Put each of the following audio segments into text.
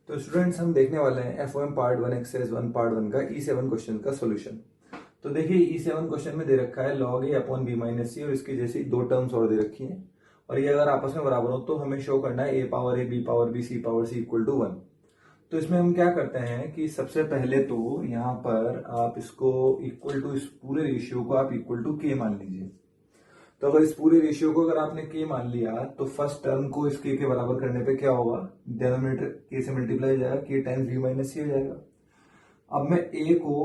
तो स्टूडेंट्स हम देखने वाले हैं एफओएम पार्ट 1 एक्सरसाइज 1 पार्ट 1 का E7 क्वेश्चन का सॉल्यूशन। तो देखिए E7 क्वेश्चन में दे रखा है log a upon b minus C और इसकी जैसी दो टर्म्स और दे रखी हैं और ये अगर आपस में बराबर हो तो हमें शो करना है a power a b power b c power c equal to 1। तो इसमें हम क्या करते हैं कि सबसे पहले तो यहाँ पर आप इसको इक्वल टू इस पूरे रेशियो को आप इक्वल टू k मान लीजिए। तो अगर इस पूरे रेशियो को अगर आपने k मान लिया तो फर्स्ट टर्म को इस k के बराबर करने पे क्या होगा, डिनोमिनेटर k से मल्टीप्लाई हो जाएगा, k टाइम्स v माइनस सी हो जाएगा। अब मैं a को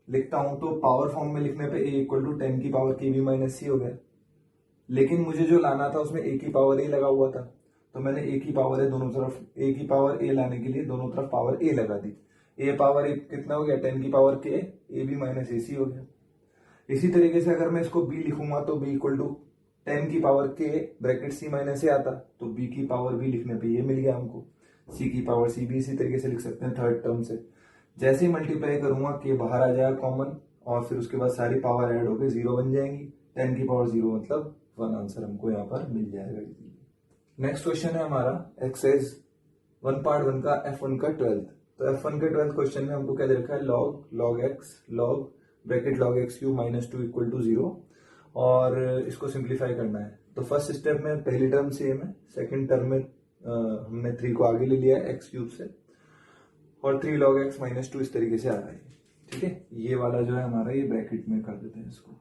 लिखता हूं तो पावर फॉर्म में लिखने पे a इक्वल टू 10 की पावर k v माइनस सी हो गया, लेकिन मुझे जो लाना था उसमें a की पावर a लगा हुआ था तो मैंने a की पावर a दोनों तरफ a की पावर a लाने के लिए दोनों तरफ पावर a लगा दी। a पावर a कितना हो गया, 10 की power k a b minus ac हो गया। इसी तरीके से अगर मैं इसको b लिखूंगा तो b इक्वल टू 10 की power k bracket c minus से आता तो b की पावर b लिखने पे ये मिल गया हमको, c की पावर c भी इसी तरीके से लिख सकते हैं थर्ड टर्म से। जैसे ही मल्टीप्लाई करूंगा k बाहर आ जाएगा कॉमन और फिर उसके बाद सारी पावर ऐड होकर 0 बन जाएंगी। 10 की पावर 0 मतलब 1 आंसर हमको यहाँ पर मिल जाएगा। नेक्स्ट क्वेश्चन है हमारा एक्सरसाइज 1 पार्ट 1 का F1 का 12th। तो F1 के 12th क्वेश्चन में हमको क्या दे रखा है, log x log bracket log x cube minus 2 equal to 0 और इसको सिंप्लीफाई करना है। तो फर्स्ट स्टेप में पहली टर्म सेम है, सेकंड टर्म में हमने 3 को आगे ले लिया है x क्यूब से और 3 log x माइनस 2 इस तरीके से आ रहा है। ठीक है, ये वाला जो है हमारा ये ब्रैकेट में कर देते हैं इसको।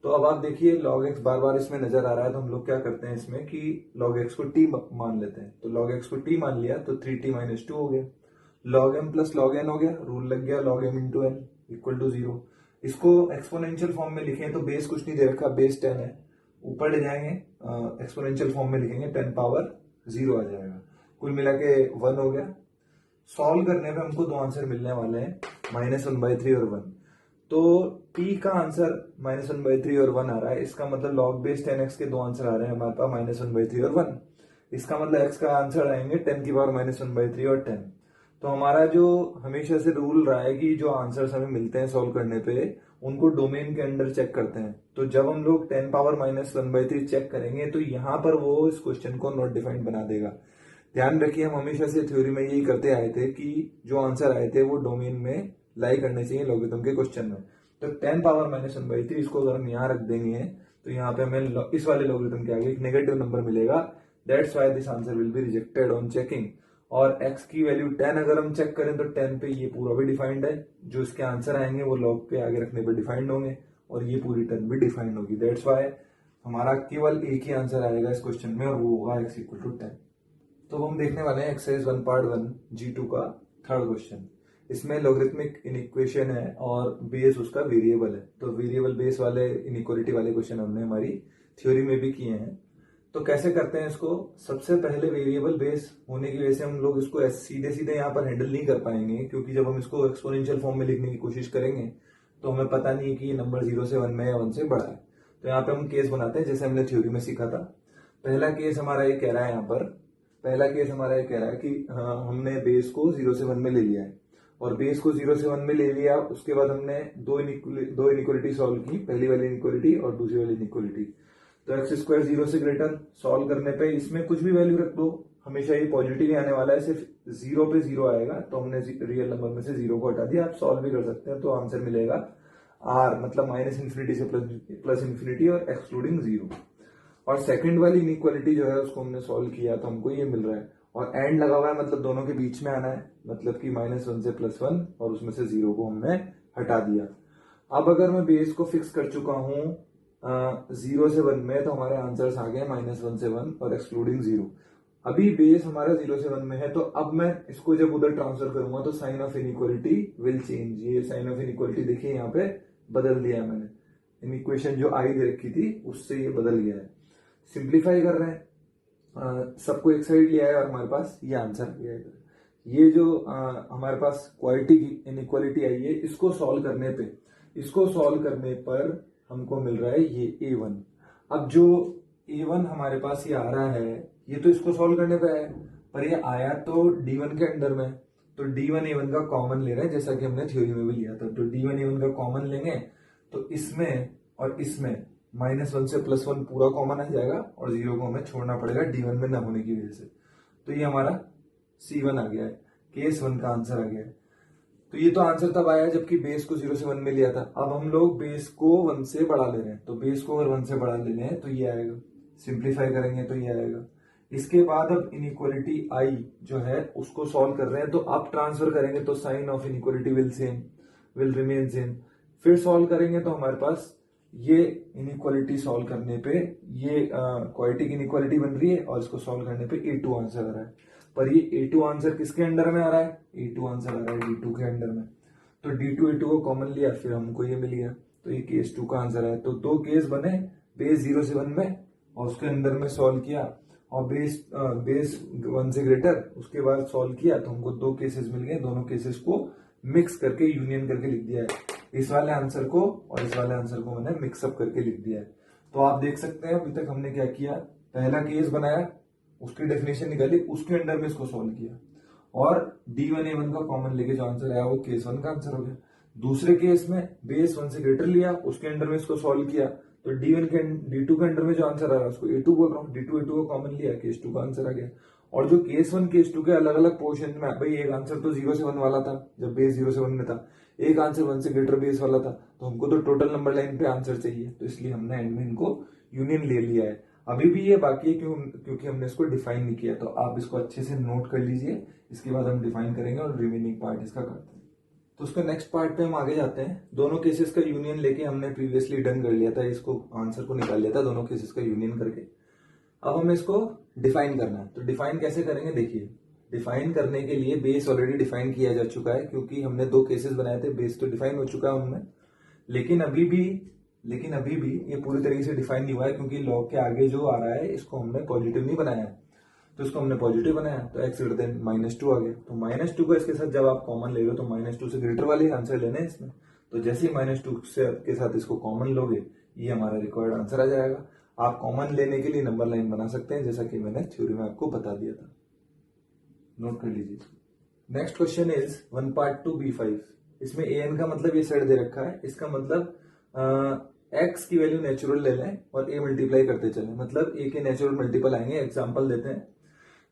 तो अब आप देखिए log x बार बार इसमें नजर आ रहा है तो हम लोग क्या करते हैं इसमें कि log x को t मान लेते हैं। तो log x को t मान लिया तो 3t माइनस 2 हो गया, log m plus log n हो गया, रूल लग गया log m into n equal to 0। इसको एक्सपोनेंशियल फॉर्म में लिखें तो बेस कुछ नहीं दे रखा, बेस 10 है, ऊपर ले जाएंगे एक्सपोनेंशियल फॉर्म में लिखेंगे 10 पावर 0 आ जाएगा, कुल मिला के 1 हो गया। सॉल्व करने पे हमको दो आंसर मिलने वाले हैं, -1/3 और 1। तो t का आंसर -1/3 और 1 आ रहा है, इसका मतलब log बेस 10x के दो आंसर आ रहे हैं हमारे पास -1/3 और 1। इसका मतलब x का आंसर आएंगे 10 की पावर -1/3 और 10। तो हमारा जो हमेशा से रूल रहा है कि जो आंसर्स हमें मिलते हैं सॉल्व करने पे उनको डोमेन के अंदर चेक करते हैं। तो जब हम लोग 10 पावर -1/3 चेक करेंगे तो यहाँ पर वो इस क्वेश्चन को नॉट डिफाइंड बना देगा। ध्यान रखिए हम हमेशा से थ्योरी में यही करते आए थे कि जो आंसर आए थे वो डोमेन में लाई करने चाहिए लॉगरिथम के क्वेश्चन में। तो 10 पावर -1/3 इसको अगर हम यहाँ रख देंगे तो यहाँ पे हमें इस वाले लॉगरिथम के आगे एक नेगेटिव नंबर मिलेगा। That's why this answer will be rejected on checking. और x की वैल्यू 10 अगर हम चेक करें तो 10 पे ये पूरा भी डिफाइंड है, जो इसके आंसर आएंगे वो log के आगे रखने पे डिफाइंड होंगे और ये पूरी टर्म भी डिफाइंड होगी। दैट्स व्हाई हमारा केवल एक ही आंसर आएगा इस क्वेश्चन में और वो होगा x इक्वल टू 10। तो हम देखने वाले हैं एक्सरसाइज 1 पार्ट 1 G2 का थर्ड क्वेश्चन। इसमें लॉगरिथमिक इनइक्वेशन है और बेस उसका वेरिएबल है। तो वेरिएबल बेस वाले इनइक्वालिटी वाले क्वेश्चन हमने हमारी थ्योरी में भी किए हैं। तो कैसे करते हैं इसको, सबसे पहले वेरिएबल बेस होने की वजह से हम लोग इसको सीधे सीधे यहाँ पर हैंडल नहीं कर पाएंगे, क्योंकि जब हम इसको एक्सपोनेंशियल फॉर्म में लिखने की कोशिश करेंगे तो हमें पता नहीं है कि ये नंबर 0 से 1 में या 1 से बड़ा है। तो यहाँ पे हम केस बनाते हैं जैसे हमने थ्योरी में सीखा था। पहला केस हमारा ये कह रहा है, यहाँ पर पहला केस हमारा ये कह रहा है कि हमने बेस को 0 से 1 में ले लिया है और बेस को 0 से 1 में ले लिया। उसके बाद हमने दो इनइक्वालिटी सॉल्व की, पहली वाली इनइक्वालिटी और दूसरी वाली इनइक्वालिटी। तो एक्स स्क्वायर 0 से ग्रेटर सॉल्व करने पे इसमें कुछ भी वैल्यू रख दो, हमेशा ये पॉजिटिव ही आने वाला है, सिर्फ 0 पे 0 आएगा। तो हमने रियल नंबर में से 0 को हटा दिया। आप सॉल्व भी कर सकते हैं तो आंसर मिलेगा r, मतलब -∞ से +∞ और एक्सक्लूडिंग 0। और सेकंड वाली इनइक्वालिटी जो है उसको हमने सॉल्व किया तो हमको ये मिल रहा है और एंड लगा हुआ है, मतलब दोनों के बीच में आना है, मतलब कि -1 से +1 और उसमें से 0 को हमने हटा दिया। अब अगर मैं बेस को फिक्स कर चुका हूं 0 से 1 में तो हमारे आंसर्स आ गए -1 से 1 और एक्सक्लूडिंग 0। अभी बेस हमारा 0 से 1 में है तो अब मैं इसको जब उधर ट्रांसफर करूंगा तो sign of inequality will change. ये साइन ऑफ इनइक्वालिटी देखिए यहाँ पे बदल दिया है मैंने, इन इक्वेशन जो आई दे रखी थी उससे ये बदल गया है। सिंप्लीफाई कर रहे हैं, सबको एक साइड लिया है और हमारे पास ये आंसर आ गया है। ये जो हमारे पास क्वालिटी की इनइक्वालिटी आई है इसको सॉल्व करने पर हमको मिल रहा है ये A1। अब जो A1 हमारे पास ये आ रहा है ये तो इसको सॉल्व करने पे है, पर ये आया तो D1 के अंदर में, तो D1 A1 का कॉमन ले रहे हैं जैसा कि हमने थ्योरी में भी लिया था। तो D1 A1 का कॉमन लेंगे तो इसमें और इसमें -1 से +1 पूरा कॉमन आ जाएगा और 0 को हमें छोड़ना पड़ेगा D1 में ना होने की वजह से। तो ये हमारा C1 आ गया है। केस 1 का आंसर आ गया है। तो ये तो आंसर तब आया जबकि बेस को 0 से 1 में लिया था। अब हम लोग बेस को 1 से बढ़ा ले रहे हैं, तो बेस को अगर 1 से बढ़ा ले रहे हैं तो ये आएगा, सिंप्लीफाई करेंगे तो ये आएगा। इसके बाद अब इनइक्वालिटी आई जो है उसको सॉल्व कर रहे हैं, तो अब ट्रांसफर करेंगे तो sign of inequality will remain same. फिर सॉल्व करेंगे तो हमारे पास ये इनइक्वालिटी सॉल्व करने पे ये क्वाड्रेटिक इनइक्वालिटी बन रही है और इसको सॉल्व करने पे A2 आंसर आ रहा है। पर ये A2 आंसर किसके अंडर में आ रहा है? A2 आंसर आ रहा है D2 के अंडर में। तो D2 A2 को कॉमन लिया, फिर हमको ये मिल गया, तो ये केस 2 का आंसर है। तो दो केस बने, बेस 0 से 1 में और उसके अंदर में सॉल्व किया, और बेस 1 से ग्रेटर उसके बाद सॉल्व किया, तो हमको दो केसेस मिल गए। दोनों केसेस को मिक्स करके यूनियन करके लिख दिया है। इस वाले आंसर को और इस वाले आंसर को मैंने मिक्सअप करके लिख दिया है। तो आप देख सकते हैं अभी तक हमने क्या किया, पहला केस बनाया, उसकी डेफिनेशन निकाली, उसके अंडर में इसको सॉल्व किया, और D1 A1 का कॉमन लेके जो आंसर आया वो केस 1 का आंसर हो गया। दूसरे केस में बेस 1 से ग्रेटर लिया, उसके अंडर में इसको सॉल्व किया, तो D2 के अंडर में जो आंसर आ रहा है उसको A2 बोल रहा हूँ, D2 A2 को कॉमन लिया, केस 2 का आंसर आ गया। और जो केस 1 केस 2 के अलग अलग पोर्शन में, भाई एक आंसर तो 0 से 1 वाला था जब बेस 0 से 1 में था, एक आंसर 1 से ग्रेटर बेस वाला था, तो हमको तो टोटल नंबर लाइन पे आंसर चाहिए, तो इसलिए हमने एंड में इनको यूनियन ले लिया है। अभी भी ये बाकी है क्योंकि हमने इसको डिफाइन नहीं किया, तो आप इसको अच्छे से नोट कर लीजिए। इसके बाद हम डिफाइन करेंगे और रिमेनिंग पार्ट इसका करते हैं। तो उसके नेक्स्ट पार्ट पे हम आगे जाते हैं। दोनों केसेस का यूनियन लेके हमने प्रीवियसली डन कर लिया था, इसको आंसर को निकाल लिया था दोनों केसेस का यूनियन करके। अब हमें इसको डिफाइन करना है, तो डिफाइन कैसे करेंगे देखिए। डिफाइन करने के लिए बेस ऑलरेडी डिफाइन किया जा चुका है, क्योंकि हमने दो केसेस बनाए थे, बेस तो डिफाइन हो चुका है उनमें, लेकिन अभी भी ये पूरी तरीके से डिफाइन नहीं हुआ है, क्योंकि लॉग के आगे जो आ रहा है इसको हमने पॉजिटिव नहीं बनाया है, तो इसको हमने पॉजिटिव बनाया, तो x ग्रेटर देन -2 आ गया। तो -2 को इसके साथ जब आप कॉमन ले लो तो -2 से ग्रेटर वाले आंसर लेने हैं इसमें, तो जैसे ही -2 के साथ इसको कॉमन लोगे ये हमारा रिक्वायर्ड आंसर आ जाएगा। आप कॉमन लेने के लिए नंबर लाइन बना सकते हैं, जैसा कि मैंने थ्योरी में आपको बता दिया था, नोट कर लीजिए। Next question is 1 part 2 B5। इसमें an का मतलब ये साइड दे रखा है, इसका मतलब x की वैल्यू नेचुरल ले लें और a मल्टीप्लाई करते चलें, मतलब a के नेचुरल मल्टीपल आएंगे। एग्जांपल देते हैं,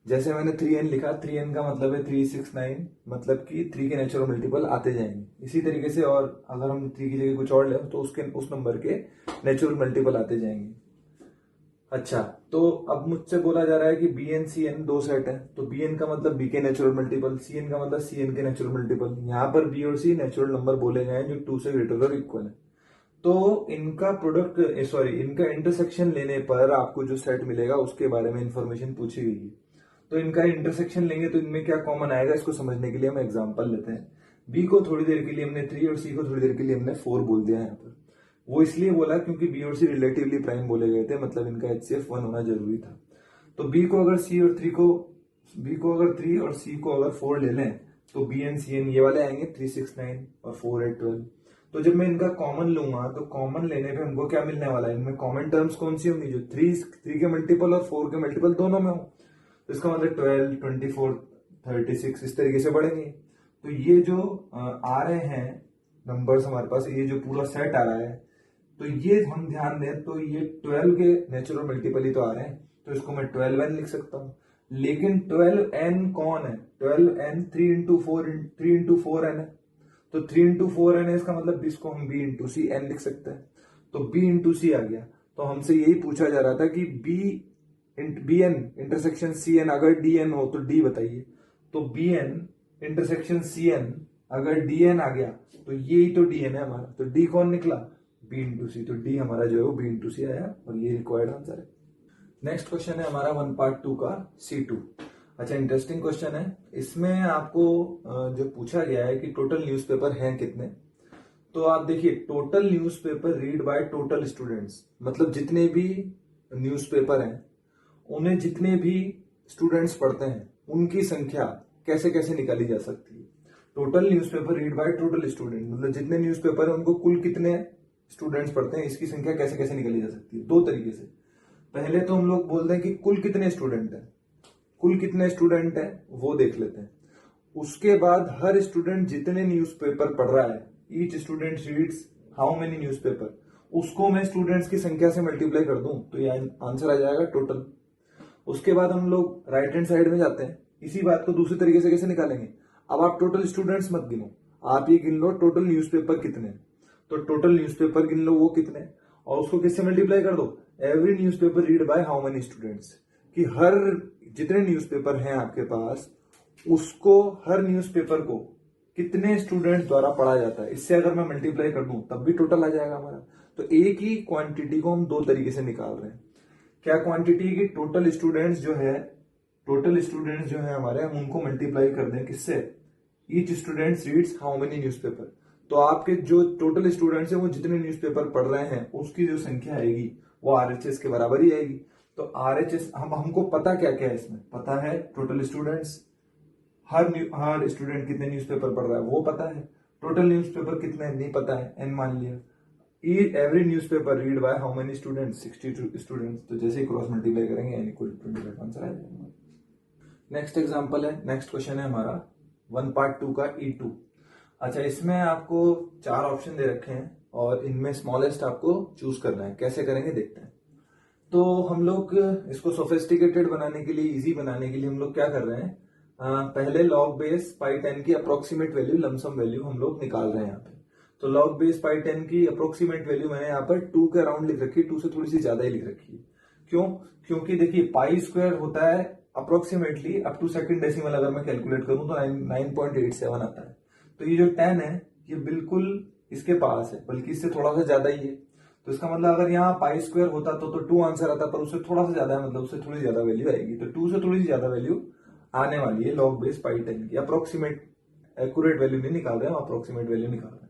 जैसे मैंने 3n लिखा, 3n का मतलब है 3 6 9, मतलब कि 3 के नेचुरल मल्टीपल आते जाएंगे। इसी तरीके से और अगर हम 3 की जगह कुछ और लें तो उस नंबर के नेचुरल मल्टीपल आते जाएंगे। अच्छा, तो अब मुझसे बोला जा रहा है कि bn cn दो सेट है, तो bn का मतलब b के नेचुरल मल्टीपल, cn का मतलब cn के नेचुरल मल्टीपल। यहाँ पर b और c नेचुरल नंबर बोले गए हैं जो 2 से ग्रेटर और इक्वल है। तो इनका इनका इंटरसेक्शन लेने पर आपको जो सेट मिलेगा उसके बारे में इंफॉर्मेशन पूछी गई है। तो इनका इंटरसेक्शन लेंगे तो इनमें क्या कॉमन आएगा, इसको समझने के लिए हम एग्जांपल लेते हैं। बी को थोड़ी देर के लिए हमने 3 और सी को थोड़ी देर के लिए हमने 4 बोल दिया है यहाँ पर। वो इसलिए बोला क्योंकि बी और सी रिलेटिवली प्राइम बोले गए थे, मतलब इनका HCF 1 होना जरूरी था। तो बी को अगर 3 और सी को अगर 4 ले लें तो बी एंड सी एन ये वाले आएंगे 3 6 9 और 4 8 12। तो जब मैं इनका कॉमन लूंगा तो कॉमन लेने पे हमको क्या मिलने वाला है, इनमें कॉमन टर्म्स कौन सी होंगी, जो 3 के मल्टीपल और 4 के मल्टीपल दोनों में हो। तो इसका मतलब 12 24 36 इस तरीके से बढ़ेंगे। तो ये जो आ रहे हैं नंबर्स हमारे पास, ये जो पूरा सेट आ रहा है, तो ये हम ध्यान दें तो ये 12 के नेचुरल मल्टीपल ही तो आ रहे हैं, तो इसको मैं 12n लिख सकता हूँ। लेकिन 12n कौन है, 12n 3 इंटू 4n है, तो 3 इंटू 4n है, इसका मतलब इसको हम b इंटू सी n लिख सकते हैं। तो b इंटू सी आ गया। तो हमसे यही पूछा जा रहा था कि bn इंटरसेक्शन cn अगर dn हो तो d बताइए। तो bn इंटरसेक्शन cn अगर dn आ गया तो ये ही तो dn है हमारा, तो d कौन निकला, b इंटू सी। तो d हमारा जो है वो b इंटू सी आया और ये रिक्वायर्ड आंसर है। नेक्स्ट क्वेश्चन है हमारा 1 पार्ट 2 का C2। अच्छा, इंटरेस्टिंग क्वेश्चन है। इसमें आपको जो पूछा गया है कि टोटल न्यूज़पेपर हैं कितने। तो आप देखिए, total newspaper read by total students, मतलब जितने भी न्यूज़पेपर हैं उन्हें जितने भी स्टूडेंट्स पढ़ते हैं उनकी संख्या कैसे कैसे निकाली जा सकती है। Total newspaper read by total student, मतलब जितने न्यूज़पेपर है उनको कुल कितने स्टूडेंट्स पढ़ते हैं, इसकी संख्या कैसे कैसे निकाली जा सकती है। दो तरीके से। पहले तो हम लोग बोलते हैं कि कुल कितने स्टूडेंट हैं, कुल कितने स्टूडेंट हैं वो देख लेते हैं। उसके बाद हर स्टूडेंट जितने न्यूज़पेपर पढ़ रहा है, each student reads how many newspaper, उसको मैं स्टूडेंट्स की संख्या से मल्टीप्लाई कर दूं तो ये आंसर आ जाएगा टोटल। उसके बाद हम लोग राइट हैंड साइड में जाते हैं। इसी बात को दूसरे तरीके से कैसे निकालेंगे, अब आप टोटल स्टूडेंट्स मत गिनो, आप ये गिन लो टोटल न्यूज़पेपर कितने हैं। तो टोटल न्यूज़पेपर गिन लो वो कितने, और उसको किससे मल्टीप्लाई कर दो, every newspaper read by how many students, कि हर जितने न्यूज़पेपर हैं आपके पास उसको, हर न्यूज़पेपर को कितने स्टूडेंट्स द्वारा पढ़ा जाता है, इससे अगर मैं मल्टीप्लाई कर दूं तब भी टोटल आ जाएगा हमारा। तो एक ही क्वांटिटी को हम दो तरीके से निकाल रहे हैं। क्या क्वांटिटी की टोटल स्टूडेंट्स जो है, टोटल स्टूडेंट्स जो है हमारे, हम उनको मल्टीप्लाई कर दें किससे, each students reads how many newspaper. तो आपके जो टोटल स्टूडेंट्स हैं वो जितने न्यूज़पेपर पढ़ रहे हैं उसकी जो संख्या आएगी वो आरएचएस के बराबर ही आएगी। तो आरएचएस हमको पता क्या क्या है, इसमें पता है टोटल स्टूडेंट्स, हर स्टूडेंट कितने न्यूज़पेपर पढ़ रहा है वो पता है, टोटल न्यूज़पेपर कितने नहीं पता है, एन मान लिया। Every newspaper read by how many students, 62 students. तो जैसे ही क्रॉस मल्टीप्लाई करेंगे एन इक्वल 25 आंसर आ जाएगा। नेक्स्ट एग्जांपल है, नेक्स्ट क्वेश्चन है हमारा 1 पार्ट 2 का E2। अच्छा, इसमें आपको 4 ऑप्शन दे रखे हैं और इनमें स्मॉलेस्ट आपको चूज करना है। कैसे करेंगे देखते हैं। तो हम लोग इसको सोफिस्टिकेटेड बनाने के लिए, इजी बनाने के लिए हम लोग क्या कर रहे हैं, पहले लॉग बेस पाई 10 की अप्रोक्सीमेट वैल्यू, लमसम वैल्यू हम लोग निकाल रहे हैं यहाँ पे। तो लॉग बेस पाई 10 की अप्रोक्सीमेट वैल्यू मैंने यहाँ पर 2 के अराउंड लिख रखी है, 2 से थोड़ी सी ज्यादा ही लिख रखी है। क्यों? क्योंकि देखिए पाई स्क्वायर होता है approximately up to second decimal, अगर मैं कैलकुलेट करूं तो 9.87 आता है। तो ये जो 10 है ये बिल्कुल इसके पास है, बल्कि इससे थोड़ा सा ज्यादा ही है। तो इसका मतलब अगर यहाँ पाई स्क्वायर होता तो 2 आंसर आता, पर उससे थोड़ा सा ज्यादा है, मतलब उससे थोड़ी ज्यादा वैल्यू आएगी। तो 2 से थोड़ी सी ज्यादा वैल्यू आने वाली है लॉग बेस पाई 10 की। अप्रोक्सीमेट एक्यूरेट वैल्यू नहीं निकाल रहे हैं, अप्रोक्सीमेट वैल्यू निकाल रहे हैं।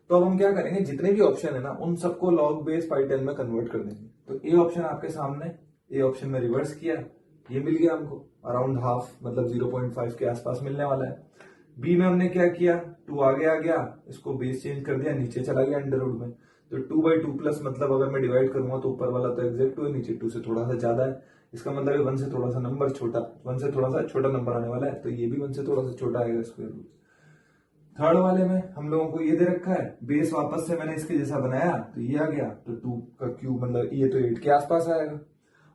तो अब हम क्या करेंगे, जितने भी ऑप्शन है ना उन सबको लॉग बेस पाई 10 में कन्वर्ट कर देंगे। तो ए ऑप्शन आपके सामने, ए ऑप्शन में रिवर्स किया, ये मिल गया हमको अराउंड हाफ, मतलब 0.5 के आसपास मिलने वाला है। बी में हमने क्या किया, 2 आगे आ गया, इसको बेस चेंज कर दिया, नीचे चला गया अंडर रूट में। तो 2/2 प्लस, मतलब अगर मैं डिवाइड करूंगा तो ऊपर वाला तो एग्जैक्ट 2 है, नीचे 2 से थोड़ा सा ज्यादा है। इसका मतलब 1 से थोड़ा सा नंबर छोटा, 1 से थोड़ा सा छोटा नंबर आने वाला है। तो ये भी 1 से थोड़ा सा छोटा आएगा स्क्वायर रूट। थर्ड वाले में हम लोगों को ये दे रखा है, बेस वापस से मैंने इसके जैसा बनाया तो ये आ गया, तो 2 का क्यूब मतलब ये तो 8 के आसपास आएगा।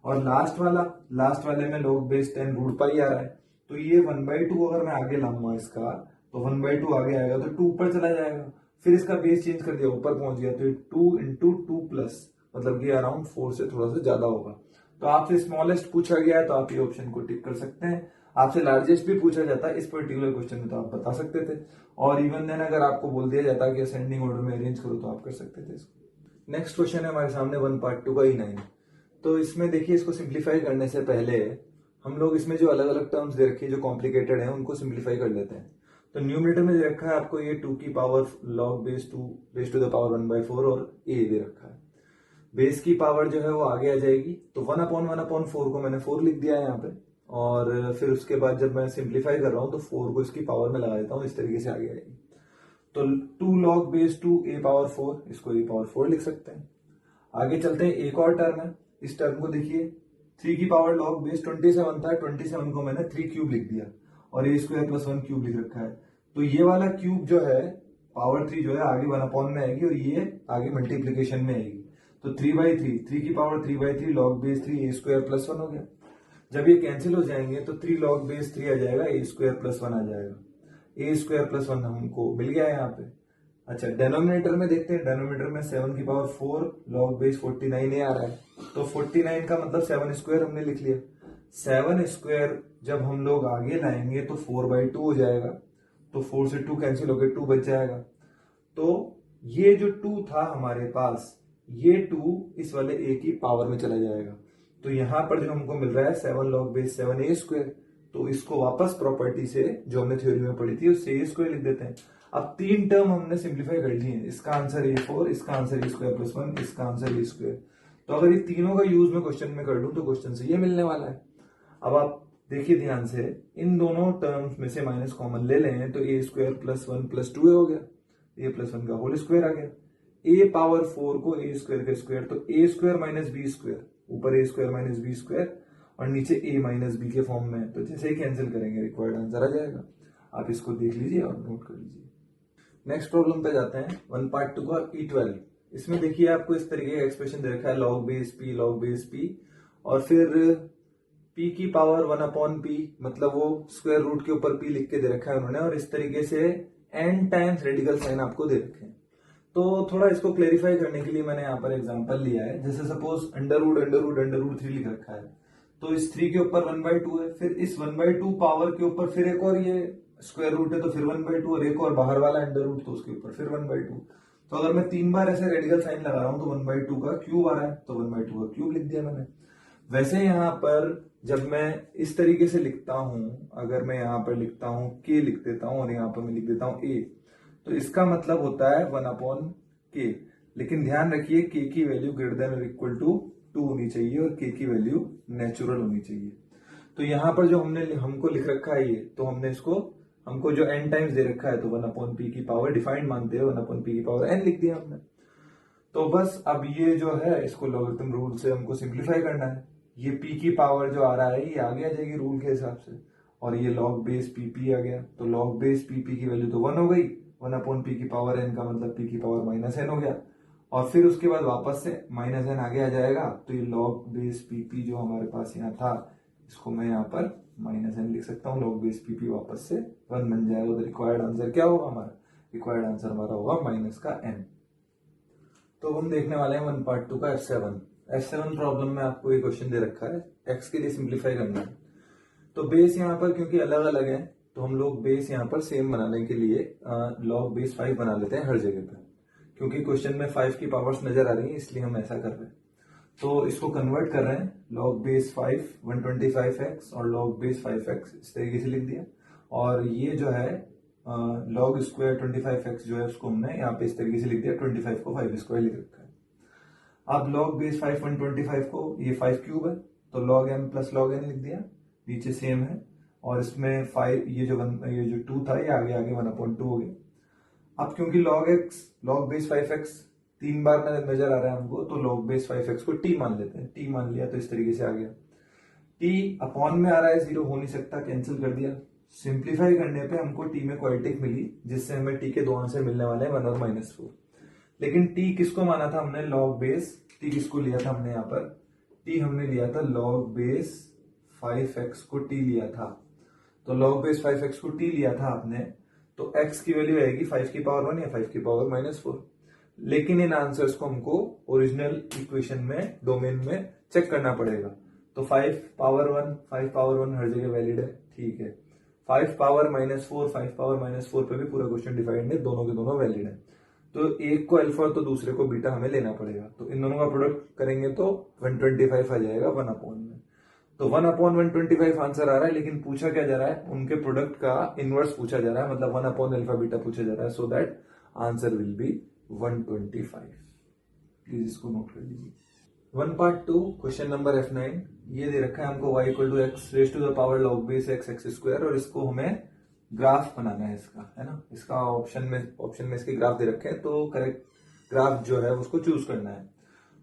और लास्ट वाले में लॉग बेस 10 रूट पाई आ रहा है। तो ये 1/2 अगर मैं आगे लाऊंगा इसका, तो 1/2 आगे आएगा तो 2 ऊपर चला जाएगा। फिर इसका बेस चेंज कर दिया, ऊपर पहुंच गया, तो 2 इंटू 2 प्लस, मतलब ये अराउंड 4 से थोड़ा सा ज्यादा होगा। तो आपसे स्मॉलेस्ट पूछा गया है तो आप ये ऑप्शन को टिक कर सकते हैं। आपसे लार्जेस्ट भी पूछा जाता है इस पर्टिकुलर क्वेश्चन में तो आप बता सकते थे। और इवन देन अगर आपको बोल दिया जाता कि असेंडिंग ऑर्डर में अरेंज करो तो आप कर सकते थे इसको। नेक्स्ट क्वेश्चन है हमारे सामने 1 पार्ट 2 का E9। तो इसमें देखिए, इसको सिंप्लीफाई करने से पहले हम लोग इसमें जो अलग अलग टर्म्स दे रखी है जो कॉम्प्लिकेटेड है उनको सिंप्लीफाई कर लेते हैं। तो न्यूमरेटर में दे रखा है आपको ये 2 की power log base 2 base to the power 1/4 और ए दे रखा है। बेस की पावर जो है वो आगे आ जाएगी, तो 1/1/4 को मैंने 4 लिख दिया है यहाँ पे। और फिर उसके बाद जब मैं सिंप्लीफाई कर रहा हूं तो 4 को इसकी पावर में लगा देता हूं, इस तरीके से आगे आएगी। तो 2 लॉग बेस 2 ए पावर 4, इसको ए पावर 4 लिख सकते हैं। आगे चलते हैं, एक और टर्म है, इस टर्म को देखिए, 3 की पावर लॉग बेस 27 था, 27 को मैंने 3 क्यूब लिख दिया और ए स्क्वायर प्लस 1 क्यूब लिख रखा है। तो ये वाला क्यूब जो है पावर 3 जो है आगे 1/, में आएगी और ये आगे मल्टीप्लीकेशन में आएगी। तो 3/3, 3 की पावर 3/3 लॉग बेस 3 ए स्क्वायर प्लस 1 हो गया। जब ये कैंसिल हो जाएंगे तो 3 लॉग बेस 3 आ जाएगा, ए स्क्वायर प्लस 1 आ जाएगा। ए स्क्वायर प्लस 1 हमको मिल गया है यहाँ पे। अच्छा, डेनोमिनेटर में देखते हैं, डेनोमिनेटर में 7 की पावर 4 लॉग बेस 49 ए आ रहा है। तो 49 का मतलब 7 स्क्वायर हमने लिख लिया। 7 स्क्वायर जब हम लोग आगे लाएंगे तो 4/2 हो जाएगा। तो 4 से 2 कैंसिल हो गए, 2 बच जाएगा। तो ये जो 2 था हमारे पास, ये 2 इस वाले ए की पावर में चला जाएगा। तो यहां पर जो हमको मिल रहा है 7 लॉग बेस 7 ए स्क्वायर, तो इसको वापस प्रॉपर्टी से जो हमने थ्योरी में पढ़ी थी उससे ए स्क्वायर लिख देते हैं। अब 3 टर्म हमने सिंप्लीफाई कर ली है, इसका आंसर A4, इसका आंसर ए स्क्वायर प्लस 1, इसका आंसर ए स्क्वायर। तो अगर ये तीनों का यूज मैं क्वेश्चन में कर लूं तो क्वेश्चन से ये मिलने वाला है। अब आप देखिए ध्यान से, इन दोनों टर्म्स में से माइनस कॉमन ले लें तो ए स्क्वायर प्लस 1 प्लस 2 हो गया, ए प्लस 1 का होल स्क्वायर आ गया। ए पावर 4 को ए स्क्वायर का स्क्वायर, तो ए स्क्वायर माइनस बी स्क्वायर, ऊपर ए स्क्वायर माइनस बी स्क्वायर और नीचे ए माइनस बी के फॉर्म में। तो जैसे ही कैंसिल करेंगे रिक्वायर्ड आंसर आ जाएगा। आप इसको देख लीजिए और नोट कर लीजिए। नेक्स्ट प्रॉब्लम पे जाते हैं, 1 पार्ट 2 का E12। इसमें देखिए आपको इस तरीके का एक्सप्रेशन दे रखा है, log base P log base P, और फिर पी की पावर 1/p, मतलब वो स्क्वायर रूट के ऊपर p लिख के दे रखा है उन्होंने, और इस तरीके से n टाइम्स रेडिकल साइन आपको दे रखे हैं। तो थोड़ा इसको क्लेरिफाई करने के लिए मैंने यहाँ पर एग्जांपल लिया है। जैसे सपोज अंडर रूट 3 लिख रखा है, तो इस 3 के ऊपर 1/2 है, फिर इस 1/2 पावर के ऊपर फिर एक और ये स्क्वायर रूट है तो फिर 1/2, और एक और बाहर वाला अंडर रूट तो उसके ऊपर फिर 1/2। तो अगर मैं 3 बार ऐसे रेडिकल साइन लगा रहा हूं तो 1/2 का क्यूब आ रहा है, तो 1/2 का क्यूब लिख दिया मैंने। वैसे यहाँ पर जब मैं इस तरीके से लिखता हूं, अगर मैं यहाँ पर लिखता हूं k लिख देता हूं और यहाँ पर मैं लिख देता हूं a, तो इसका मतलब होता है 1/k। लेकिन ध्यान रखिए k की वैल्यू ग्रेटर देन और इक्वल टू 2 होनी चाहिए और k की वैल्यू नेचुरल होनी चाहिए। तो यहाँ पर जो हमको लिख रखा है ये, तो हमने इसको, हमको जो n टाइम्स दे रखा है तो 1/p की पावर डिफाइंड मानते हैं, 1/p की पावर n लिख दिया हमने। तो बस अब ये जो है इसको लॉगरिथम रूल से हमको सिंप्लीफाई करना है। ये p की पावर जो आ रहा है ये आगे आ जाएगी रूल के हिसाब से, और ये log बेस pp आ गया, तो log बेस pp की वैल्यू तो 1 हो गई, 1/p की पावर n का मतलब p की पावर -n हो गया, और फिर उसके बाद वापस से -n आगे आ जाएगा। तो ये log बेस pp जो हमारे पास यहाँ था, इसको मैं यहाँ पर -n लिख सकता हूँ, log बेस pp वापस से 1 बन जाएगा। तो रिक्वायर्ड आंसर क्या होगा हमारा? रिक्वायर्ड आंसर हमारा होगा -n। तो हम देखने वाले हैं 1/2 का F7 प्रॉब्लम में आपको ये क्वेश्चन दे रखा है, x के लिए सिंप्लीफाई करना है। तो बेस यहाँ पर क्योंकि अलग अलग है, तो हम लोग बेस यहाँ पर सेम बनाने के लिए log बेस 5 बना लेते हैं हर जगह पे, क्योंकि क्वेश्चन में 5 की पावर्स नजर आ रही है, इसलिए हम ऐसा कर रहे हैं। तो इसको कन्वर्ट कर रहे हैं, log बेस 5 125x और log बेस 5x इस तरीके से लिख दिया, और ये जो है log स्क्वायर 25x जो है उसको हमने यहाँ पे इस तरीके से लिख दिया, 25 को 5 स्क्वायर लिख रखा है। अब log बेस 5 125 को, ये 5 क्यूब है, तो log m plus log n लिख दिया, नीचे सेम है, और इसमें 5 ये जो 2 था ये आगे आगे 1/2 हो गया। अब क्योंकि log बेस 5x 3 बार नजर आ रहा है हमको, तो log बेस 5x को t मान लेते हैं, t मान लिया तो इस तरीके से आ गया। t अपॉन में आ रहा है, 0 हो नहीं सकता, कैंसिल कर दिया। सिंप्लीफाई करने पे हमको t में क्वाड्रेटिक मिली, जिससे हमें t के दो आंसर मिलने वाले हैं 1 और -4। लेकिन t किसको माना था हमने? log बेस, t किसको लिया था हमने यहाँ पर? t हमने लिया था log बेस 5x को t लिया था, तो log बेस 5x को t लिया था आपने, तो x की वैल्यू आएगी 5 की पावर 1 या 5 की पावर -4। लेकिन इन आंसर्स को हमको ओरिजिनल इक्वेशन में, डोमेन में चेक करना पड़ेगा। तो 5 पावर 1 हर जगह वैलिड है, ठीक है। 5 पावर -4, 5 पावर -4 पे भी पूरा क्वेश्चन डिफाइंड है, दोनों के दोनों वैलिड है। तो एक को अल्फा तो दूसरे को बीटा हमें लेना पड़ेगा, तो इन दोनों का प्रोडक्ट करेंगे तो 125 आ जाएगा 1/, में। तो 1/125 आंसर आ रहा है, लेकिन पूछा क्या जा रहा है? उनके प्रोडक्ट का इनवर्स पूछा जा रहा है, मतलब 1/अल्फा बीटा पूछा जा रहा है, so that answer will be 125। Please इसको नोट कर लीजिए। 1/2 क्वेश्चन नंबर F9, ये दे रखा है हमको y = x raise to the power log base x square, और इसको हमें ग्राफ बनाना है इसका, है ना। इसका ऑप्शन में इसके ग्राफ दे रखे हैं, तो करेक्ट ग्राफ जो है उसको चूज करना है।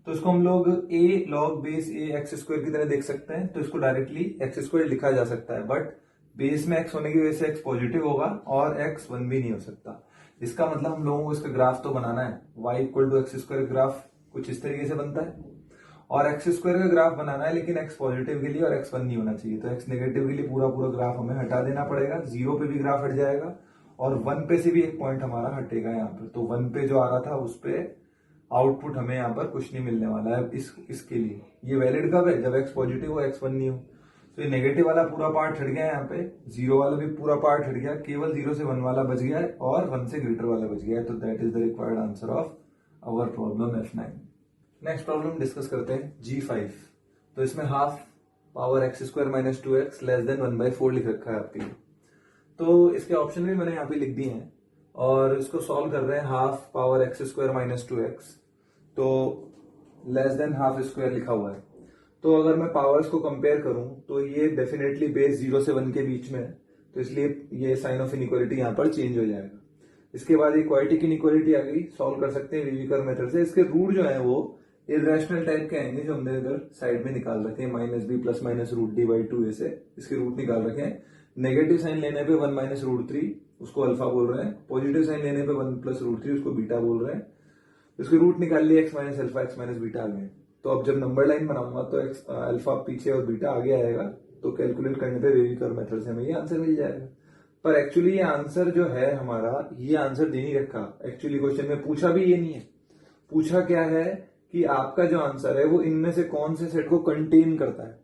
तो इसको हम लोग a log base a x square की तरह देख सकते हैं, तो इसको डायरेक्टली x स्क्वायर लिखा जा सकता है, बट बेस में x होने की वजह से x पॉजिटिव होगा और x 1 भी नहीं हो सकता। इसका मतलब हम लोगों को इसका ग्राफ तो बनाना है, y = x स्क्वायर ग्राफ कुछ इस तरीके से बनता है, और x स्क्वायर का ग्राफ बनाना है, लेकिन x पॉजिटिव के लिए और x 1 नहीं होना चाहिए, तो x नेगेटिव के लिए पूरा ग्राफ हमें हटा देना पड़ेगा। 0 पे भी ग्राफ हट जाएगा, और 1 पे से भी एक पॉइंट हमारा हटेगा यहाँ पर, तो 1 पे जो आ रहा था उस पे आउटपुट हमें यहाँ पर कुछ नहीं मिलने वाला है इसके लिए। ये वैलिड कब है? जब x पॉजिटिव हो, x 1 नहीं हो। तो ये नेगेटिव वाला पूरा पार्ट हट गया यहाँ पे, 0 वाला भी पूरा पार्ट हट गया, केवल 0 से 1 वाला बच गया है, और 1 से ग्रेटर वाला बच गया है। तो that is the required answer of our problem F9। Next problem discuss करते हैं G5। तो इसमें half power x square -2x less than 1/4 लिख रखा है आपके लिए। तो इसके ऑप्शन भी मैंने यहाँ पे लिख दिए हैं, और इसको सॉल्व कर रहे हैं। Half power x square -2x, तो लेस देन हाफ स्क्वायर लिखा हुआ है। तो अगर मैं पावर्स को कंपेयर करूं तो ये डेफिनेटली बेस 0 से 1 के बीच में है, तो इसलिए ये साइन ऑफ इनइक्वालिटी यहाँ पर चेंज हो जाएगा। इसके बाद ये क्वाड्रेटिक इनइक्वालिटी आ गई, सॉल्व कर सकते हैं वीवी कर्व मेथड से। इसके रूट जो है वो इरेशनल टाइप के आएंगे, जो हमने इधर साइड में निकाल रखे हैं, -b + -√d/2 से इसके रूट निकाल रखे हैं। नेगेटिव साइन लेने पे 1 - √3 उसको अल्फा बोल रहे हैं, पॉजिटिव साइन लेने पे 1 + √3 उसको बीटा बोल रहे हैं। इसके रूट निकाल लिए, x - अल्फा x - बीटा आ गए। तो अब जब नंबर लाइन बनाऊंगा तो x अल्फा पीछे और बीटा आगे आएगा, तो कैलकुलेट करने पे वेवी कर्व मेथड से हमें ये आंसर मिल जाएगा। पर एक्चुअली ये आंसर जो है हमारा, ये आंसर दे नहीं रखा। एक्चुअली क्वेश्चन में पूछा भी ये नहीं है। पूछा क्या है कि आपका जो आंसर है वो इनमें से कौन से सेट को कंटेन करता है।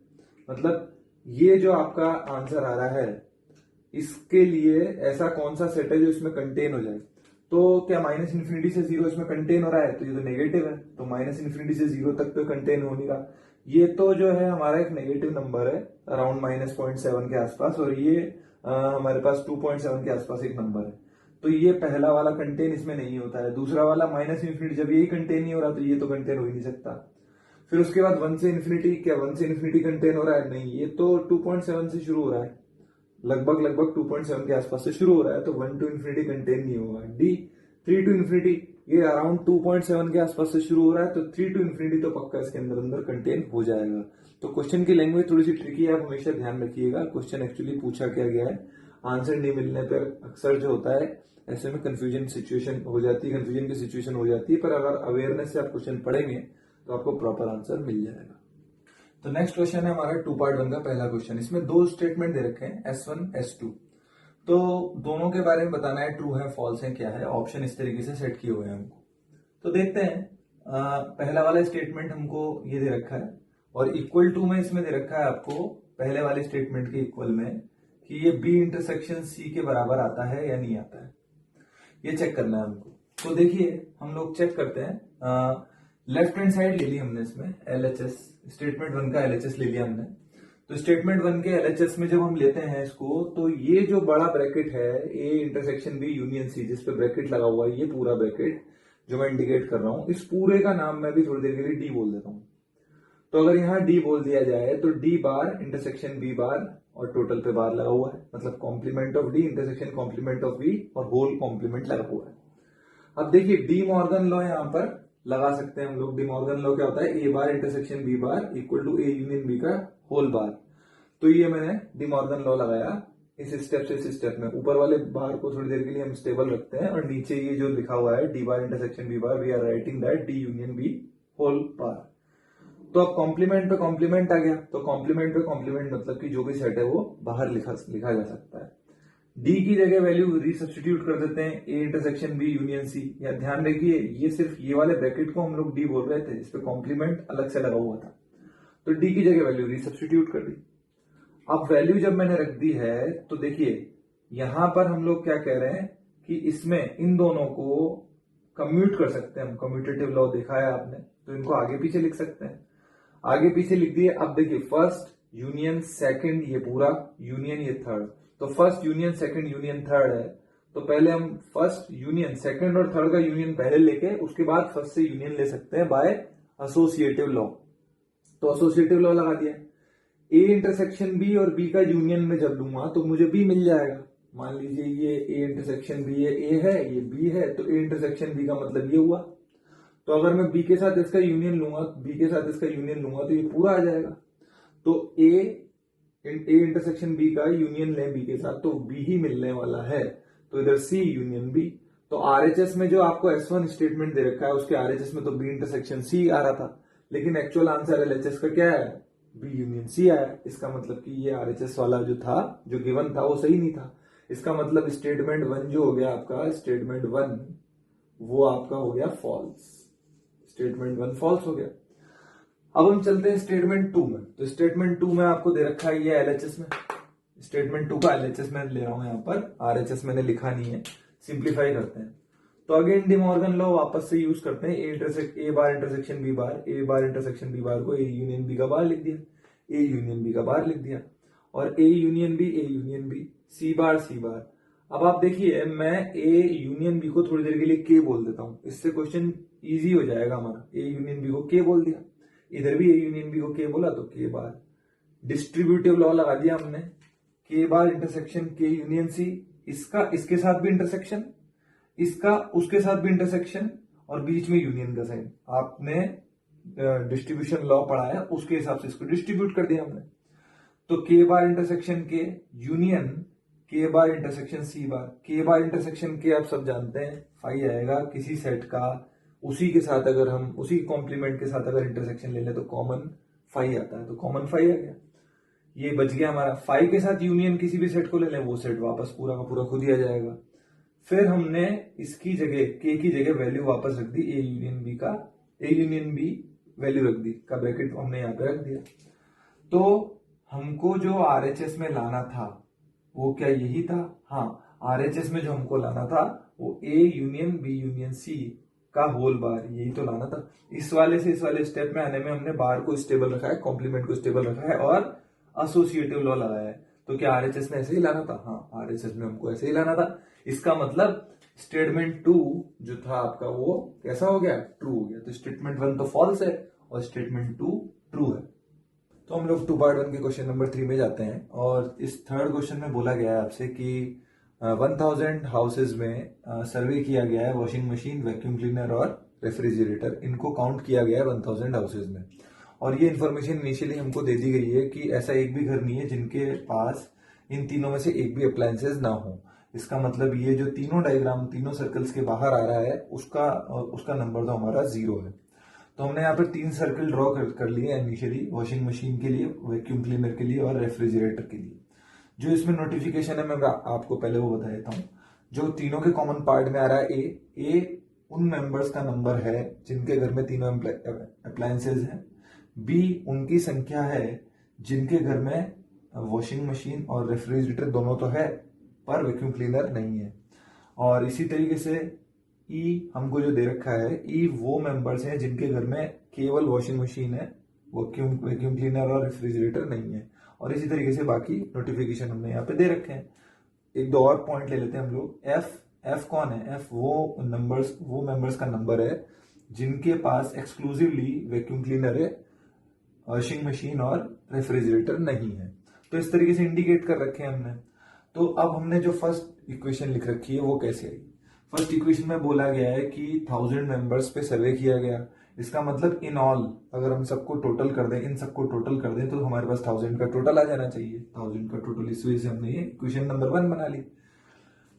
मतलब ये जो आपका आंसर आ रहा है, इसके लिए ऐसा कौन सा सेट है जो इसमें कंटेन हो जाए। तो क्या माइनस इन्फिनिटी से जीरो इसमें कंटेन हो रहा है, तो ये तो नेगेटिव है, तो माइनस इन्फिनिटी से जीरो तक तो कंटेन हो नहीं रहा। ये तो जो है हमारा एक नेगेटिव नंबर है अराउंड -0.7 के आसपास, और ये हमारे पास 2.7 के आसपास एक नंबर है। तो ये पहला वाला कंटेन इसमें नहीं होता है। दूसरा वाला माइनस इन्फिनिटी, जब यही कंटेन नहीं हो रहा तो ये तो कंटेन हो ही नहीं सकता। फिर उसके बाद 1 से इन्फिनिटी, क्या 1 से इन्फिनिटी कंटेन हो रहा है? नहीं, ये तो 2.7 से शुरू हो रहा है, लगभग 2.7 के आसपास से शुरू हो रहा है, तो 1 टू इन्फिनिटी कंटेन नहीं होगा। डी 3 टू इन्फिनिटी, ये अराउंड 2.7 के आसपास से शुरू हो रहा है, तो 3 टू इन्फिनिटी तो पक्का इसके अंदर अंदर कंटेन हो जाएगा। तो क्वेश्चन की लैंग्वेज थोड़ी सी ट्रिकी है, आप हमेशा ध्यान रखिएगा। क्वेश्चन एक्चुअली पूछा क्या गया है, आंसर नहीं मिलने पर अक्सर जो होता है ऐसे में कंफ्यूजन सिचुएशन हो जाती है, कंफ्यूजन की सिचुएशन हो जाती है। पर अगर अवेयरनेस से आप क्वेश्चन पढ़ेंगे तो आपको प्रॉपर आंसर मिल जाएगा। तो नेक्स्ट क्वेश्चन है हमारा 2 पार्ट 1 का पहला क्वेश्चन। इसमें दो स्टेटमेंट दे रखे हैं S1 S2। तो दोनों के बारे में बताना है, ट्रू है फॉल्स है क्या है। ऑप्शन इस तरीके से सेट किए हुए हैं हमको। तो देखते हैं, पहला वाला स्टेटमेंट हमको ये दे रखा है, और इक्वल टू में इसमें दे रखा है आपको पहले वाले स्टेटमेंट के इक्वल में कि ये B इंटरसेक्शन C के बराबर आता है या नहीं आता है, ये चेक करना है हमको। तो देखिए हम लोग चेक करते हैं। लेफ्ट हैंड साइड ले ली हमने, इसमें LHS स्टेटमेंट 1 का LHS ले लिया हमने। तो स्टेटमेंट 1 के LHS में जब हम लेते हैं इसको, तो ये जो बड़ा ब्रैकेट है A intersection B union C, जिस पे ब्रैकेट लगा हुआ है, ये पूरा ब्रैकेट जो मैं इंडिकेट कर रहा हूं, इस पूरे का नाम मैं भी थोड़ी देर के लिए D बोल देता हूं। तो अगर यहाँ D बोल दिया जाए तो D bar intersection B bar और टोटल पे बार लगा हुआ है, मतलब complement of D intersection complement of B और होल कॉम्प्लीमेंट लगा हुआ है। अब देखिए डी मॉर्गन लॉ यहाँ पर लगा सकते हैं हम लोग। डी मॉर्गन लॉ क्या होता है, A bar intersection B bar equal to A union B का होल बार। तो ये मैंने डी मॉर्गन लॉ लगाया इस स्टेप से इस स्टेप में। ऊपर वाले बार को थोड़ी देर के लिए हम स्टेबल रखते हैं, और नीचे ये जो लिखा हुआ है D bar intersection B bar, we are writing that D union B whole bar. तो अब कॉम्प्लीमेंट पे कॉम्प्लीमेंट आ गया, तो कॉम्प्लीमेंट पे कॉम्प्लीमेंट मतलब कि जो भी सेट है वो बाहर लिखा जा सकता है। डी की जगह वैल्यू रीसब्स्टिट्यूट कर देते हैं A intersection B union C। या ध्यान रखिए, ये सिर्फ ये वाले ब्रैकेट को हम लोग D बोल रहे थे, इस पे कॉम्प्लीमेंट अलग से लगा हुआ था। तो D की जगह वैल्यू रीसब्स्टिट्यूट कर दी। अब वैल्यू जब मैंने रख दी है, तो देखिए यहां पर हम लोग क्या कह रहे हैं कि इसमें इन दोनों को कम्यूट कर सकते हैं हम। कम्यूटेटिव लॉ देखा है आपने, तो इनको आगे पीछे लिख सकते हैं। आगे पीछे लिख दिए। अब देखिए फर्स्ट यूनियन सेकंड, ये पूरा यूनियन, ये थर्ड। तो first union second union third है, तो पहले हम फर्स्ट यूनियन सेकंड और थर्ड का यूनियन पहले लेके उसके बाद फर्स्ट से यूनियन ले सकते हैं बाय एसोसिएटिव लॉ। तो एसोसिएटिव लॉ लगा दिया। A इंटरसेक्शन B और B का यूनियन में जब लूंगा तो मुझे B मिल जाएगा। मान लीजिए ये A इंटरसेक्शन B है, A है, ये B है, तो A इंटरसेक्शन B का मतलब ये हुआ। तो अगर मैं B के साथ इसका यूनियन लूंगा, B के साथ इसका यूनियन लूंगा, तो ये पूरा आ जाएगा। तो A इंटरसेक्शन B का यूनियन ले B के साथ, तो B ही मिलने वाला है। तो इधर C यूनियन B। तो RHS में जो आपको S1 स्टेटमेंट दे रखा है, उसके RHS में तो B इंटरसेक्शन C आ रहा था, लेकिन एक्चुअल आंसर LHS का क्या है, B यूनियन C आया। इसका मतलब कि ये RHS वाला जो था, जो गिवन था, वो सही नहीं था। इसका मतलब स्टेटमेंट 1 जो हो गया आपका, स्टेटमेंट 1 वो आपका हो गया फॉल्स। स्टेटमेंट 1 फॉल्स हो गया। अब हम चलते हैं स्टेटमेंट 2 में। तो स्टेटमेंट 2 में आपको दे रखा है ये LHS में। स्टेटमेंट 2 का LHS मैं ले रहा हूं यहाँ पर, RHS मैंने लिखा नहीं है। सिंप्लीफाई करते हैं तो अगेन डी मॉर्गन लॉ वापस से यूज करते हैं। A bar intersection B bar, A bar intersection B bar को A यूनियन B का बार लिख दिया, A यूनियन B का बार लिख दिया, और A यूनियन B, C बार। अब आप देखिए, मैं A यूनियन B को थोड़ी देर के लिए K बोल देता हूं, इससे क्वेश्चन इजी हो जाएगा हमारा। A यूनियन B को K बोल दिया, इधर भी A यूनियन B को K बोला, तो K बार। डिस्ट्रीब्यूटिव लॉ लगा दिया हमने, K बार इंटरसेक्शन K यूनियन C, इसका इसके साथ भी इंटरसेक्शन, इसका उसके साथ भी इंटरसेक्शन, और बीच में यूनियन का साइन। आपने डिस्ट्रीब्यूशन लॉ पढ़ा है, उसके हिसाब से इसको डिस्ट्रीब्यूट कर दिया हमने। तो K बार इंटरसेक्शन K यूनियन K बार इंटरसेक्शन C बार। K बार इंटरसेक्शन K आप सब जानते हैं, फाई आएगा किसी सेट का, उसी के साथ अगर हम उसी कॉम्प्लीमेंट के साथ अगर इंटरसेक्शन ले लें तो कॉमन फाई आता है, तो कॉमन फाई आ गया। ये बच गया हमारा। 5 के साथ यूनियन किसी भी सेट को ले लें, वो सेट वापस पूरा का पूरा खुद ही आ जाएगा। फिर हमने इसकी जगह के की जगह वैल्यू वापस रख दी ए यूनियन बी का, ए यूनियन बी वैल्यू रख दी का ब्रैकेट हमने यहाँ पे रख दिया। तो हमको जो आरएचएस में लाना था वो क्या यही था? हाँ, आरएचएस में जो हमको लाना था वो A union B union C का होल बार, यही तो लाना था। इस वाले से इस वाले स्टेप में आने में हमने बार को स्टेबल रखा है, कॉम्प्लीमेंट को स्टेबल रखा है और एसोसिएटिव लॉ लगाया है। तो क्या आरएचएस में ऐसे ही लाना था? हाँ, आरएचएस में हमको ऐसे ही लाना था। इसका मतलब स्टेटमेंट 2 जो था आपका वो कैसा हो गया? ट्रू हो गया। तो स्टेटमेंट 1 तो फॉल्स है और स्टेटमेंट 2 ट्रू है। तो हम लोग 2 पार्ट 1 के क्वेश्चन नंबर 3 में जाते हैं और इस थर्ड क्वेश्चन में बोला गया है आपसे कि 1000 हाउसेज में सर्वे किया गया है वॉशिंग मशीन, वैक्यूम क्लीनर और रेफ्रिजरेटर, इनको काउंट किया गया है 1000 हाउसेज में। और ये इन्फॉर्मेशन इनिशियली हमको दे दी गई है कि ऐसा एक भी घर नहीं है जिनके पास इन तीनों में से एक भी अप्लायंसेज ना हो। इसका मतलब ये जो तीनों डायग्राम तीनों सर्कल्स के बाहर आ रहा है उसका नंबर तो हमारा 0 है। तो हमने यहाँ पर 3 सर्कल ड्रॉ कर लिए इनिशियली, वॉशिंग मशीन के लिए, वैक्यूम क्लीनर के लिए और रेफ्रिजरेटर के लिए। जो इसमें नोटिफिकेशन है मैं आपको पहले वो बता देता हूँ। जो तीनों के कॉमन पार्ट में आ रहा है ए उन मेंबर्स का नंबर है जिनके घर में तीनों अप्लायंसेज हैं। बी उनकी संख्या है जिनके घर में वॉशिंग मशीन और रेफ्रिजरेटर दोनों तो है पर वैक्यूम क्लीनर नहीं है। और इसी तरीके से ई हमको जो दे रखा है, ई वो मेंबर्स हैं जिनके घर में केवल वॉशिंग मशीन है, वैक्यूम क्लीनर और रेफ्रिजरेटर नहीं है। और इसी तरीके से बाकी नोटिफिकेशन हमने यहाँ पे दे रखे हैं। एक दो और पॉइंट ले लेते हैं हम लोग। एफ कौन है? एफ वो मेंबर्स का नंबर है जिनके पास एक्सक्लूसिवली वैक्यूम क्लीनर है, वॉशिंग मशीन और रेफ्रिजरेटर नहीं है। तो इस तरीके से इंडिकेट कर रखे हैं हमने। तो अब हमने जो फर्स्ट इक्वेशन लिख रखी है वो कैसे आई? फर्स्ट इक्वेशन में बोला गया है कि 1000 मेंबर्स पे सर्वे किया गया। इसका मतलब इन ऑल अगर हम सबको टोटल कर दें, इन सबको टोटल कर दें तो हमारे पास 1000 का टोटल आ जाना चाहिए। 1000 का टोटल, इस वजह से हमने ये इक्वेशन नंबर 1 बना ली।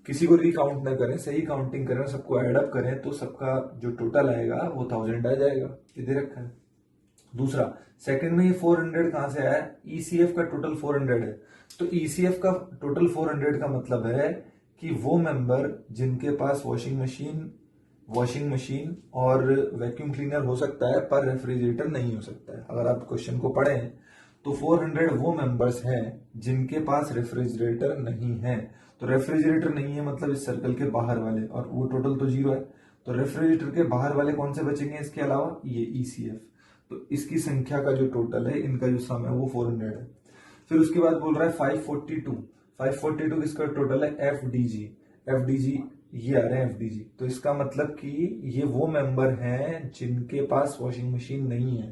किसी को रिकाउंट ना करें, सही काउंटिंग करें, सबको एड अप करें तो सबका जो टोटल आएगा वो 1000 आ जाएगा। ये दे रखा है। दूसरा, सेकंड में ये 400 कहां से आया? ईसीएफ का टोटल 400 है। तो ईसीएफ का टोटल 400 का मतलब है कि वो मेंबर जिनके पास वॉशिंग मशीन और वैक्यूम क्लीनर हो सकता है पर रेफ्रिजरेटर नहीं हो सकता है। अगर आप क्वेश्चन को पढ़ें तो 400 वो मेंबर्स हैं जिनके पास रेफ्रिजरेटर नहीं है। तो रेफ्रिजरेटर नहीं है मतलब इस सर्कल के बाहर वाले, और वो टोटल तो 0 है। तो रेफ्रिजरेटर के बाहर वाले कौन से बचेंगे इसके अलावा? ये ईसीएफ। तो इसकी संख्या का जो टोटल है, इनका जो सम है वो 400 है। फिर उसके बाद बोल रहा है 542 किसका टोटल है? एफडीजी ये आ रहे हैं एफडीजी। तो इसका मतलब कि ये वो मेंबर हैं जिनके पास वॉशिंग मशीन नहीं है।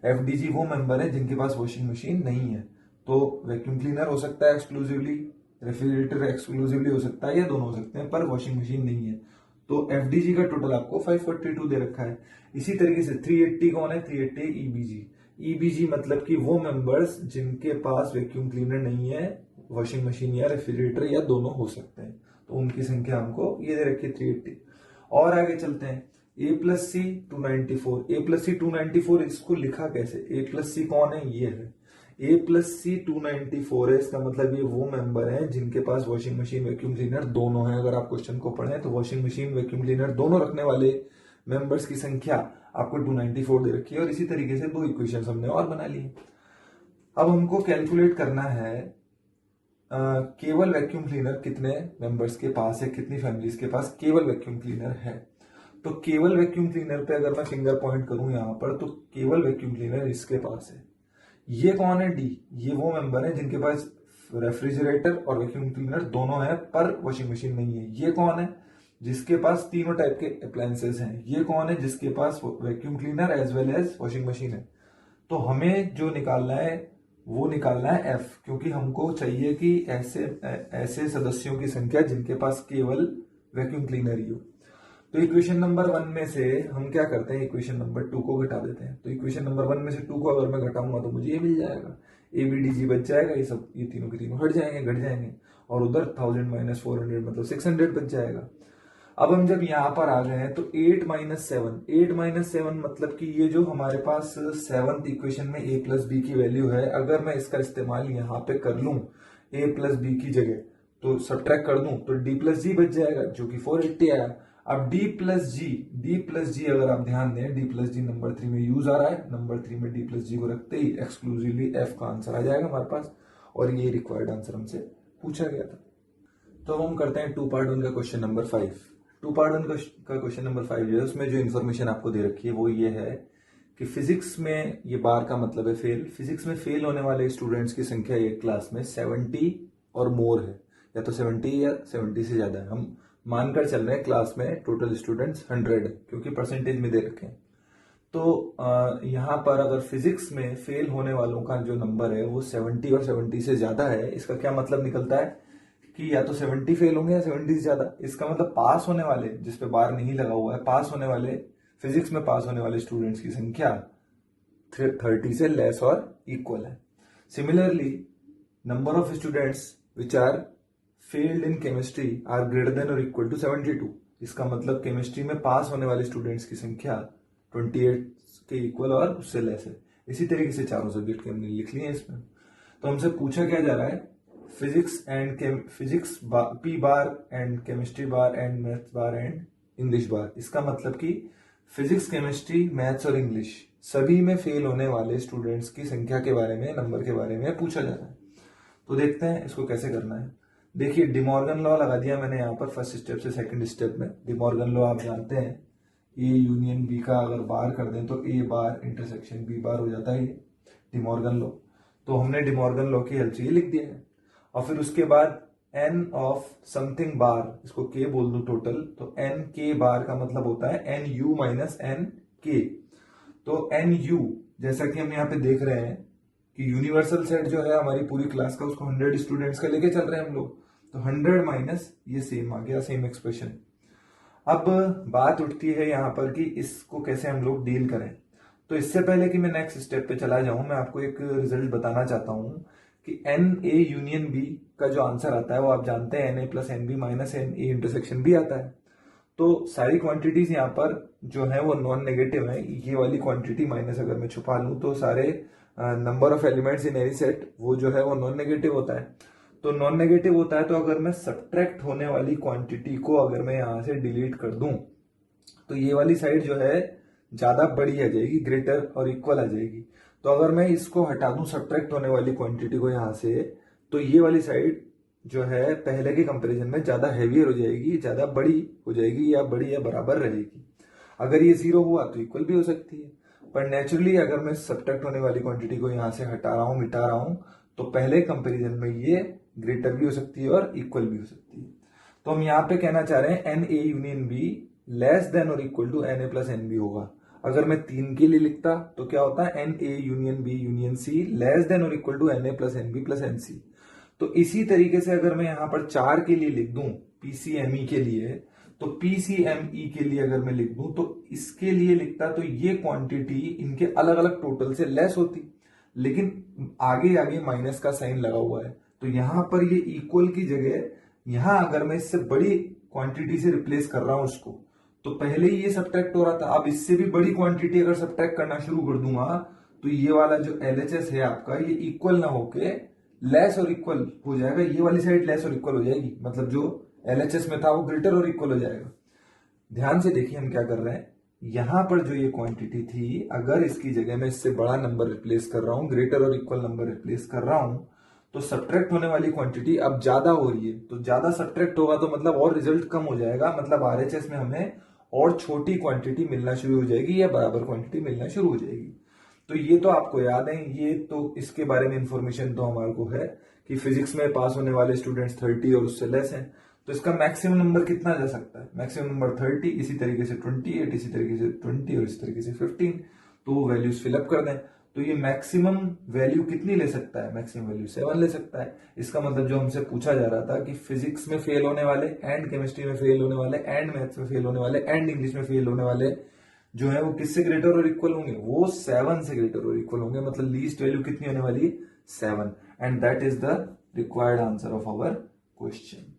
एफडीजी वो मेंबर है जिनके पास वॉशिंग मशीन नहीं है। तो वैक्यूम क्लीनर हो सकता है एक्सक्लूसिवली, रेफ्रिजरेटर एक्सक्लूसिवली हो सकता है या दोनों हो सकते हैं, पर वॉशिंग मशीन नहीं है। तो एफडीजी का टोटल आपको 542 दे रखा है। इसी तरीके से 380 कौन है? 380 ईबीजी मतलब कि वो मेंबर्स जिनके पास वैक्यूम क्लीनर नहीं है, वॉशिंग मशीन या रेफ्रिजरेटर या दोनों हो सकते हैं। तो उनकी संख्या हमको ये दे रखी है 380। और आगे चलते हैं। ए प्लस सी 294, इसको लिखा कैसे? ए प्लस सी कौन है? ये है ए प्लस सी 294 है। इसका मतलब ये वो मेंबर है जिनके पास वॉशिंग मशीन वैक्यूम क्लीनर दोनों है। अगर आप क्वेश्चन को पढ़ें तो वॉशिंग मशीन वैक्यूम क्लीनर दोनों रखने वाले मेंबर्स की संख्या आपको 294 दे रखी है। और इसी तरीके से 2 इक्वेशन हमने और बना ली। अब हमको कैलकुलेट करना है केवल वैक्यूम क्लीनर कितने मेंबर्स के पास है, कितनी फैमिलीज के पास केवल वैक्यूम क्लीनर है। तो केवल वैक्यूम क्लीनर पे अगर मैं फिंगर पॉइंट करूं यहां पर, तो केवल वैक्यूम क्लीनर इसके पास है। ये कौन है? डी। ये वो मेंबर है जिनके पास रेफ्रिजरेटर और वैक्यूम क्लीनर दोनों है पर वॉशिंग मशीन नहीं है। ये कौन है? जिसके पास तीनों टाइप के अप्लायंसेस हैं। ये कौन है? जिसके पास vacuum cleaner as well as washing machine है। तो हमें जो निकालना है वो निकालना है एफ, क्योंकि हमको चाहिए कि ऐसे सदस्यों की संख्या जिनके पास केवल वैक्यूम क्लीनर ही हो। तो इक्वेशन नंबर 1 में से हम क्या करते हैं? इक्वेशन नंबर 2 को घटा देते हैं। तो इक्वेशन नंबर 1 में से 2 को अगर मैं घटाऊंगा तो मुझे ये मिल जाएगा, एबीडीजी बच जाएगा। ये तीनों के तीनों हट जाएंगे, घट जाएंगे। और उधर 1000 - 400 मतलब 600 बच जाएगा। अब हम जब यहाँ पर आ गए हैं तो 8 - 7 मतलब कि ये जो हमारे पास 7th इक्वेशन में a प्लस बी की वैल्यू है, अगर मैं इसका इस्तेमाल यहाँ पे कर लूं a प्लस बी की जगह, तो सब्ट्रैक्ट कर दूं तो d प्लस जी बच जाएगा जो कि 480 आया। अब d प्लस जी अगर आप ध्यान दें, d प्लस जी नंबर 3 में यूज आ रहा है, नंबर 3 में d प्लस जी को रखते ही एक्सक्लूसिवली f का आंसर आ जाएगा हमारे पास, और ये रिक्वायर्ड आंसर हमसे पूछा गया था। तो अब हम करते हैं 2 पार्ट 1 का क्वेश्चन नंबर 5। 2 पार्ट 1 का क्वेश्चन नंबर 5 जो है उसमें जो इन्फॉर्मेशन आपको दे रखी है वो ये है कि फिजिक्स में, ये बार का मतलब है फेल, फिजिक्स में फेल होने वाले स्टूडेंट्स की संख्या एक क्लास में 70 और मोर है, या तो 70 या 70 से ज्यादा है। हम मानकर चल रहे हैं क्लास में टोटल स्टूडेंट्स 100 है, क्योंकि परसेंटेज में दे रखे हैं। तो यहाँ पर अगर फिजिक्स में फेल होने वालों का जो नंबर है वो 70 और 70 से ज्यादा है, इसका क्या मतलब निकलता है कि या तो 70 फेल होंगे या 70 से ज्यादा। इसका मतलब पास होने वाले, जिसपे बार नहीं लगा हुआ है, पास होने वाले, फिजिक्स में पास होने वाले स्टूडेंट्स की संख्या 30 से लेस और इक्वल है। Similarly number of students which are failed in chemistry are greater than और इक्वल टू 72। इसका मतलब केमिस्ट्री में पास होने वाले स्टूडेंट्स की संख्या 28 के इक्वल और उससे लेस है। इसी तरीके से चारों सब्जेक्ट के हमने लिख लिए हैं इसमें। तो हमसे पूछा क्या जा रहा है, physics P bar and chemistry bar and maths bar and English bar. इसका मतलब कि फिजिक्स, केमिस्ट्री, मैथ्स और इंग्लिश सभी में फेल होने वाले स्टूडेंट्स की संख्या के बारे में, नंबर के बारे में पूछा जा रहा है। तो देखते हैं इसको कैसे करना है। देखिए डिमॉर्गन लॉ लगा दिया मैंने यहाँ पर फर्स्ट स्टेप से सेकंड स्टेप में। डिमॉर्गन लॉ आप जानते हैं, ए यूनियन बी का अगर बार कर दें तो ए बार इंटरसेक्शन बी बार हो जाता है, ये डिमॉर्गन लॉ। तो हमने डिमॉर्गन लॉ की हेल्प से ये लिख दिया है। और फिर उसके बाद n ऑफ समथिंग बार, इसको k बोल दू टोटल, तो n k बार का मतलब होता है n u minus n k। तो n u जैसा कि हम यहाँ पे देख रहे हैं कि यूनिवर्सल सेट जो है हमारी पूरी क्लास का, उसको 100 स्टूडेंट्स का लेके चल रहे हैं हम लोग, तो 100 माइनस ये सेम आ गया, सेम एक्सप्रेशन। अब बात उठती है यहाँ पर कि इसको कैसे हम लोग डील करें। तो इससे पहले कि मैं नेक्स्ट स्टेप पे चला जाऊं, मैं आपको एक रिजल्ट बताना चाहता हूं कि एन ए यूनियन बी का जो आंसर आता है वो आप जानते हैं n A plus n B minus n A intersection B आता है। तो सारी क्वांटिटीज यहाँ पर जो है वो नॉन नेगेटिव है। ये वाली क्वांटिटी माइनस अगर मैं छुपा लूं तो सारे number of elements in any set वो जो है वो नॉन नेगेटिव होता है। तो नॉन नेगेटिव होता है, तो अगर मैं सब्ट्रैक्ट होने वाली क्वांटिटी को अगर मैं यहां से डिलीट कर दूं तो ये वाली साइड जो है ज्यादा बड़ी आ जाएगी, ग्रेटर और इक्वल आ जाएगी। तो अगर मैं इसको हटा दूं सब्ट्रैक्ट होने वाली क्वांटिटी को यहां से, तो ये वाली साइड जो है पहले के कंपैरिजन में ज्यादा हैवियर हो जाएगी, ज्यादा बड़ी हो जाएगी, या बड़ी या बराबर रहेगी। अगर ये 0 हुआ तो इक्वल भी हो सकती है, पर नेचुरली अगर मैं सब्ट्रैक्ट होने वाली क्वांटिटी को यहां से हटा रहा हूं, मिटा रहा हूं, तो पहले कंपैरिजन में ये ग्रेटर भी हो सकती है और इक्वल भी हो सकती है। तो हम यहाँ पे कहना चाह रहे हैं n A union B less than और equal to n A plus n B होगा। अगर मैं 3 के लिए लिखता तो क्या होता है, n A union B union C less than और equal to n A plus n B plus n C. तो इसी तरीके से अगर मैं यहां पर 4 के लिए लिख दूं, पीसीएमई के लिए, तो पीसीएमई के लिए अगर मैं लिख दूं तो इसके लिए लिखता तो ये क्वांटिटी इनके अलग अलग टोटल से लेस होती, लेकिन आगे आगे माइनस का साइन लगा हुआ है, तो यहां पर ये इक्वल की जगह यहां अगर मैं इससे बड़ी क्वांटिटी से रिप्लेस कर रहा हूं उसको, तो पहले ही ये सब्ट्रैक्ट हो रहा था, अब इससे भी बड़ी क्वांटिटी अगर सब्ट्रैक्ट करना शुरू कर दूंगा तो ये वाला जो एलएचएस है आपका, ये इक्वल ना होके लेस और इक्वल हो जाएगा। ये वाली साइड लेस और इक्वल हो जाएगी, मतलब जो एलएचएस में था वो ग्रेटर और इक्वल हो जाएगा। ध्यान से देखिए हम क्या कर रहे हैं, यहां पर जो ये क्वांटिटी थी, अगर इसकी जगह मैं इससे बड़ा नंबर रिप्लेस कर रहा हूं, ग्रेटर और इक्वल नंबर रिप्लेस कर रहा हूं, तो सब्ट्रैक्ट होने वाली क्वांटिटी अब ज्यादा हो रही है। तो ज्यादा सब्ट्रैक्ट होगा तो मतलब और रिजल्ट कम हो जाएगा, मतलब आरएचएस में हमें और छोटी क्वांटिटी मिलना शुरू हो जाएगी या बराबर क्वांटिटी मिलना शुरू हो जाएगी। तो ये तो आपको याद है, ये तो इसके बारे में इंफॉर्मेशन तो हमारे को है कि फिजिक्स में पास होने वाले स्टूडेंट्स 30 और उससे लेस हैं। तो इसका मैक्सिमम नंबर कितना जा सकता है, मैक्सिमम नंबर 30, इसी तरीके से 28, इसी तरीके से 20 और इसी तरीके से 15। तो वो वैल्यूज फिलअप कर दें, तो ये मैक्सिमम वैल्यू कितनी ले सकता है, मैक्सिमम वैल्यू 7 ले सकता है। इसका मतलब जो हमसे पूछा जा रहा था कि फिजिक्स में फेल होने वाले एंड केमिस्ट्री में फेल होने वाले एंड मैथ्स में फेल होने वाले एंड इंग्लिश में फेल होने वाले जो है वो किससे ग्रेटर और इक्वल होंगे, वो 7 से ग्रेटर और इक्वल होंगे। मतलब लीस्ट वैल्यू कितनी होने वाली, 7, and that is the required answer of our question.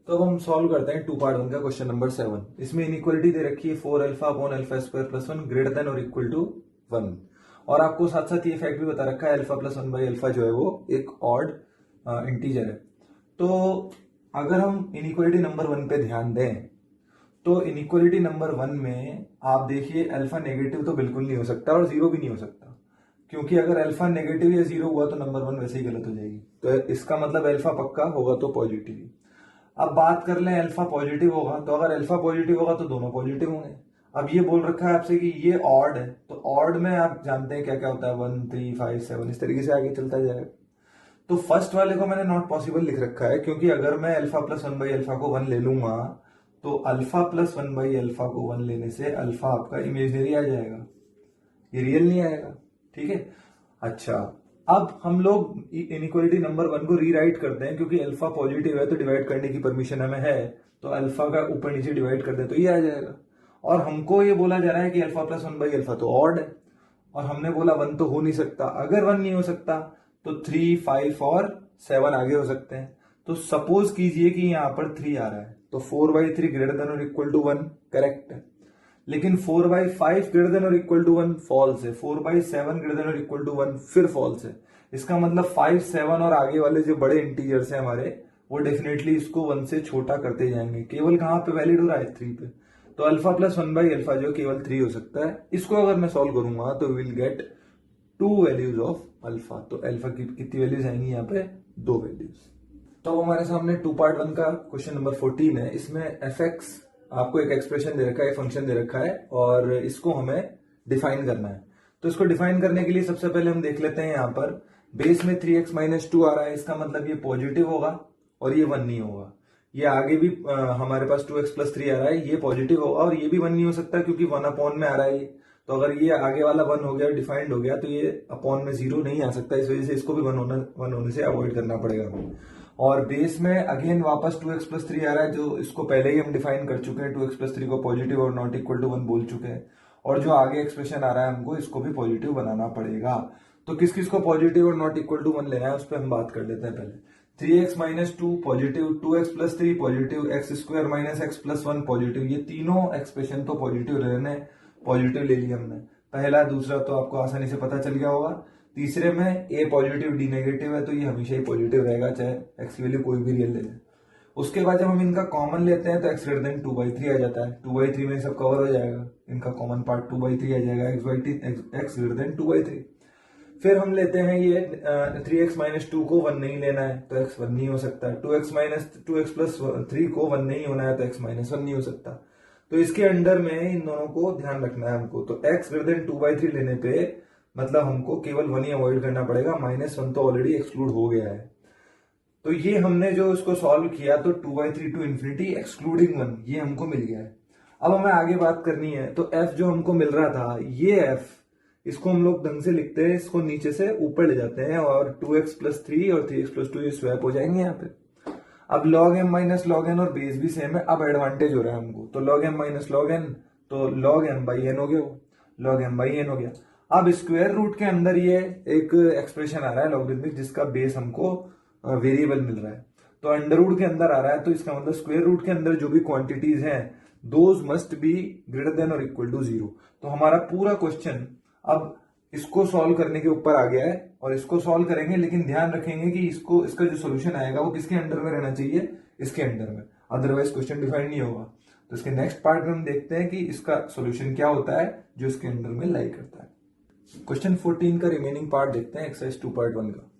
तो अब हम सॉल्व करते हैं 2 पार्ट 1 का क्वेश्चन नंबर 7। इसमें इनइक्वालिटी दे रखी है 4 alpha upon alpha square plus 1 greater than और इक्वल टू 1, और आपको साथ साथ ये फैक्ट भी बता रखा है अल्फा प्लस 1 बाई अल्फा जो है वो एक ऑड इंटीजर है। तो अगर हम इनइक्वालिटी नंबर 1 पे ध्यान दें तो इनइक्वालिटी नंबर 1 में आप देखिए अल्फा नेगेटिव तो बिल्कुल नहीं हो सकता और जीरो भी नहीं हो सकता, क्योंकि अगर अल्फा नेगेटिव या जीरो हुआ तो नंबर 1 वैसे ही गलत हो जाएगी। तो इसका मतलब अल्फा पक्का होगा तो पॉजिटिव। अब बात कर लें अल्फा पॉजिटिव होगा, तो अगर अल्फा पॉजिटिव होगा तो दोनों पॉजिटिव होंगे। अब ये बोल रखा है आपसे कि ये ऑड है, तो ऑड में आप जानते हैं क्या क्या होता है, 1 3 5 7 इस तरीके से आगे चलता जाएगा। तो फर्स्ट वाले को मैंने नॉट पॉसिबल लिख रखा है, क्योंकि अगर मैं अल्फा प्लस 1 बाई अल्फा को 1 ले लूंगा तो अल्फा प्लस 1 बाई अल्फा को 1 लेने से अल्फा आपका इमेजिनरी आ जाएगा, ये रियल नहीं आएगा। ठीक है, अच्छा अब हम लोग इनइक्वालिटी नंबर 1 को रीराइट करते हैं, क्योंकि अल्फा पॉजिटिव है तो डिवाइड करने की परमिशन हमें है, तो अल्फा का ऊपर नीचे डिवाइड कर दे तो ये आ जाएगा। और हमको ये बोला जा रहा है कि अल्फा प्लस 1 बाई अल्फा तो ऑड है, और हमने बोला 1 तो हो नहीं सकता। अगर 1 नहीं हो सकता तो 3 5 और 7 आगे हो सकते हैं। तो सपोज कीजिए कि यहां पर 3 आ रहा है, तो 4/3 ग्रेटर देन और इक्वल टू 1 करेक्ट है, लेकिन 4/5 ग्रेटर देन और इक्वल टू 1 फॉल्स है, 4/7 ग्रेटर देन और इक्वल टू 1 फिर फॉल्स है। इसका मतलब 5 7 और आगे वाले जो बड़े इंटीजर्स हैं हमारे, वो डेफिनेटली इसको 1 से छोटा करते जाएंगे। केवल कहां पे वैलिड हो रहा है, 3 पे। तो अल्फा प्लस 1 बाई अल्फा जो केवल 3 हो सकता है। इसको अगर मैं सॉल्व करूंगा तो will get 2 values of alpha. तो अल्फा की कितनी वैल्यूज आएंगी यहाँ पे, 2 वैल्यूज। तो हमारे सामने 2 पार्ट 1 का क्वेश्चन नंबर 14 है। इसमें एफ एक्स आपको एक एक्सप्रेशन दे रखा है, फंक्शन दे रखा है, और इसको हमें डिफाइन करना है। तो इसको डिफाइन करने के लिए सबसे पहले हम देख लेते हैं, यहाँ पर बेस में 3x माइनस 2 आ रहा है, इसका मतलब ये पॉजिटिव होगा और ये 1 नहीं होगा। ये आगे भी हमारे पास 2x प्लस 3 आ रहा है, ये पॉजिटिव होगा और ये भी 1 नहीं हो सकता, क्योंकि 1 अपॉन में आ रहा है ये। तो अगर ये आगे वाला 1 हो गया, डिफाइंड हो गया, तो ये अपॉन में 0 नहीं आ सकता, इस वजह से इसको भी 1 होने से अवॉइड करना पड़ेगा हमें। और बेस में अगेन वापस 2x प्लस 3 आ रहा है, जो इसको पहले ही हम डिफाइन कर चुके हैं। 2x प्लस 3 को पॉजिटिव और नॉट इक्वल टू 1 बोल चुके हैं, और जो आगे एक्सप्रेशन आ रहा है हमको इसको भी पॉजिटिव बनाना पड़ेगा। तो किस किस को पॉजिटिव और नॉट इक्वल टू 1 लेना है उस पर हम बात कर लेते हैं पहले। 3x minus 2 positive, 2x plus 3 positive, x square minus x plus 1 positive. ये तीनों एक्सप्रेशन तो पॉजिटिव रहने, पॉजिटिव ले लिया हमने। पहला दूसरा तो आपको आसानी से पता चल गया होगा। तीसरे में ए पॉजिटिव डी नेगेटिव है, तो ये हमेशा ही पॉजिटिव रहेगा, चाहे एक्स की वैल्यू कोई भी रियल ले ले। उसके बाद जब हम इनका कॉमन लेते हैं तो एक्स ग्रेटर देन 2/3 आ जाता है। 2/3 में सब कवर हो जाएगा, इनका कॉमन पार्ट 2/3 आ जाएगा, एक्स ग्रेटर देन 2/3। फिर हम लेते हैं ये 3x माइनस 2 को 1 नहीं लेना है, तो x 1 नहीं हो सकता। 2x माइनस 2x प्लस 3 को 1 नहीं होना है, तो x माइनस 1 नहीं हो सकता। तो इसके अंडर में इन दोनों को ध्यान रखना है हमको। तो x ग्रेटर देन 2/3 लेने पे मतलब हमको केवल 1 ही अवॉइड करना पड़ेगा, -1 तो ऑलरेडी एक्सक्लूड हो गया है। तो ये हमने जो इसको सॉल्व किया तो 2/3 टू इन्फिनिटी एक्सक्लूडिंग 1 ये हमको मिल गया है। अब हमें आगे बात करनी है। तो f जो हमको मिल रहा था, ये f इसको हम लोग ढंग से लिखते हैं, इसको नीचे से ऊपर ले जाते हैं, और 2x प्लस 3 और 3x प्लस 2 ये स्वैप हो जाएंगे यहाँ पे। अब log m minus log n और बेस भी सेम है। अब एडवांटेज हो रहा है हमको, तो log m minus log n, तो log m बाई n हो गया, log m बाई n हो गया। अब स्क्वायर रूट के अंदर ये एक एक्सप्रेशन आ रहा है लॉगरिथमिक, जिसका बेस हमको वेरिएबल मिल रहा है, तो अंडर रूट के अंदर आ रहा है। तो इसका मतलब स्क्वायर रूट के अंदर जो भी क्वांटिटीज हैं those must be greater than और इक्वल टू 0। तो हमारा पूरा क्वेश्चन अब इसको सॉल्व करने के ऊपर आ गया है, और इसको सॉल्व करेंगे, लेकिन ध्यान रखेंगे कि इसका जो सोल्यूशन आएगा वो किसके अंडर में रहना चाहिए, इसके अंडर में, अदरवाइज क्वेश्चन डिफाइंड नहीं होगा। तो इसके नेक्स्ट पार्ट में हम देखते हैं कि इसका सोल्यूशन क्या होता है जो इसके अंडर में लाई करता है। क्वेश्चन 14 का रिमेनिंग पार्ट देखते हैं, एक्सरसाइज 2.1 का।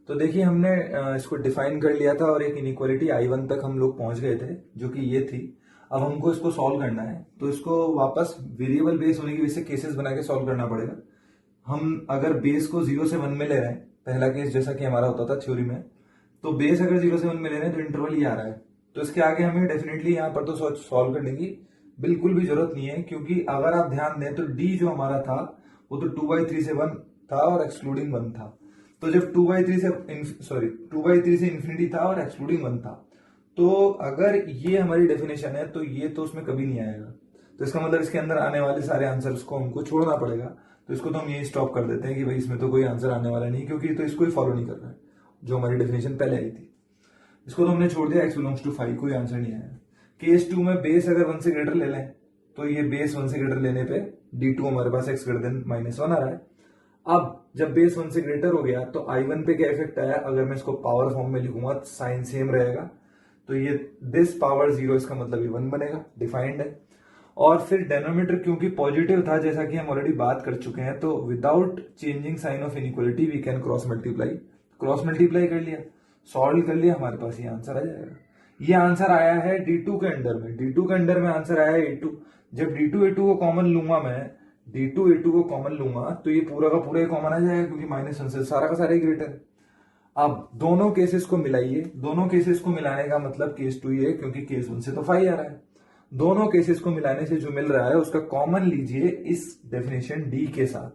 तो देखिए हमने इसको डिफाइन कर लिया था और एक इनइक्वालिटी I1 तक हम लोग पहुंच गए थे, जो कि ये थी। अब हमको इसको सॉल्व करना है, तो इसको वापस वेरिएबल बेस होने की वजह से केसेस बना के सॉल्व करना पड़ेगा। हम अगर बेस को 0 से 1 में ले रहे हैं, पहला केस जैसा कि हमारा होता था थ्योरी में, तो बेस अगर 0 से 1 में ले रहे हैं तो इंटरवल ये आ रहा है, तो इसके आगे हमें डेफिनेटली यहाँ पर तो सॉल्व करने की बिल्कुल भी जरूरत नहीं है, क्योंकि अगर आप ध्यान दें तो डी जो हमारा था वो तो 2/3 से 1 था और एक्सक्लूडिंग 1 था। तो जब 2/3 से इन्फिनिटी था और एक्सक्लूडिंग 1 था, तो अगर ये हमारी डेफिनेशन है तो ये तो उसमें कभी नहीं आएगा। तो इसका मतलब इसके अंदर आने वाले सारे आंसर्स को हमको छोड़ना पड़ेगा। तो इसको तो हम यही स्टॉप कर देते हैं कि भाई इसमें तो कोई आंसर आने वाला नहीं, क्योंकि तो इसको ही फॉलो नहीं कर रहा है जो हमारी डेफिनेशन पहले आई थी। इसको तो हमने छोड़ दिया, x बिलोंग्स टू 5, कोई आंसर नहीं आया। केस 2 में बेस अगर 1 से ग्रेटर ले लें तो ये बेस 1 से ग्रेटर लेने पे d2 हमारे पास x ग्रेटर देन -1 आ रहा है। अब जब बेस 1 से ग्रेटर हो गया तो I1 पे क्या इफेक्ट आया, अगर मैं इसको पावर फॉर्म में लिखूंगा साइन सेम रहेगा, तो ये दिस पावर 0, इसका मतलब ये 1 बनेगा, डिफाइंड है। और फिर डेनोमीटर क्योंकि पॉजिटिव था, जैसा कि हम ऑलरेडी बात कर चुके हैं, तो without changing sign of inequality we can cross multiply कर लिया, सॉल्व कर लिया, हमारे पास ये आंसर आ जाएगा। ये आंसर आया है D2 के अंडर में, D2 के अंडर में आंसर आया है A2। जब D2 A2 को कॉमन लूंगा मैं, D2 A2 को कॉमन लूंगा तो ये पूरा का पूरा कॉमन आ जाएगा, क्योंकि -1 से सारा का सारा ग्रेटर है। अब दोनों केसेस को मिलाइए, दोनों केसेस को मिलाने का मतलब केस 2 ही है, क्योंकि केस 1 से तो 5 आ रहा है। दोनों केसेस को मिलाने से जो मिल रहा है उसका कॉमन लीजिए इस डेफिनेशन डी के साथ।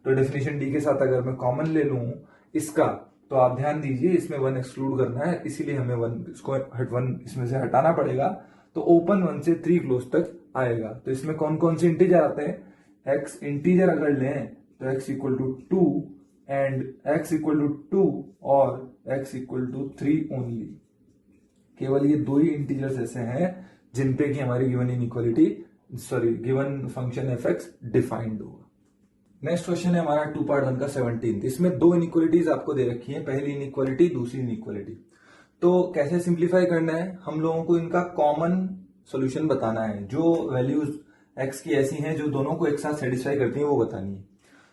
तो डेफिनेशन डी के साथ अगर मैं कॉमन ले लूं इसका, तो आप ध्यान दीजिए इसमें 1 एक्सक्लूड करना है, इसीलिए हमें 1 इसमें से हटाना पड़ेगा। तो ओपन 1 से 3 क्लोज तक आएगा। तो इसमें कौन कौन से इंटीजर आते हैं, x इंटीजर अगर लें तो x equal to 2 and x equal to 2 और x इक्वल टू 3 ओनली। केवल ये दो ही इंटीजर्स ऐसे हैं जिनपे कि हमारी गिवन फंक्शन fx डिफाइंड होगा। नेक्स्ट क्वेश्चन है हमारा 2 पार्ट 1 का 17। इसमें दो इनइक्वालिटीज आपको दे रखी हैं, पहली इनइक्वालिटी, दूसरी इनइक्वालिटी। तो कैसे सिंप्लीफाई करना है, हम लोगों को इनका कॉमन सॉल्यूशन बताना है, जो वैल्यूज x की ऐसी हैं जो दोनों को एक साथ सेटिस्फाई करती हैं वो बतानी है।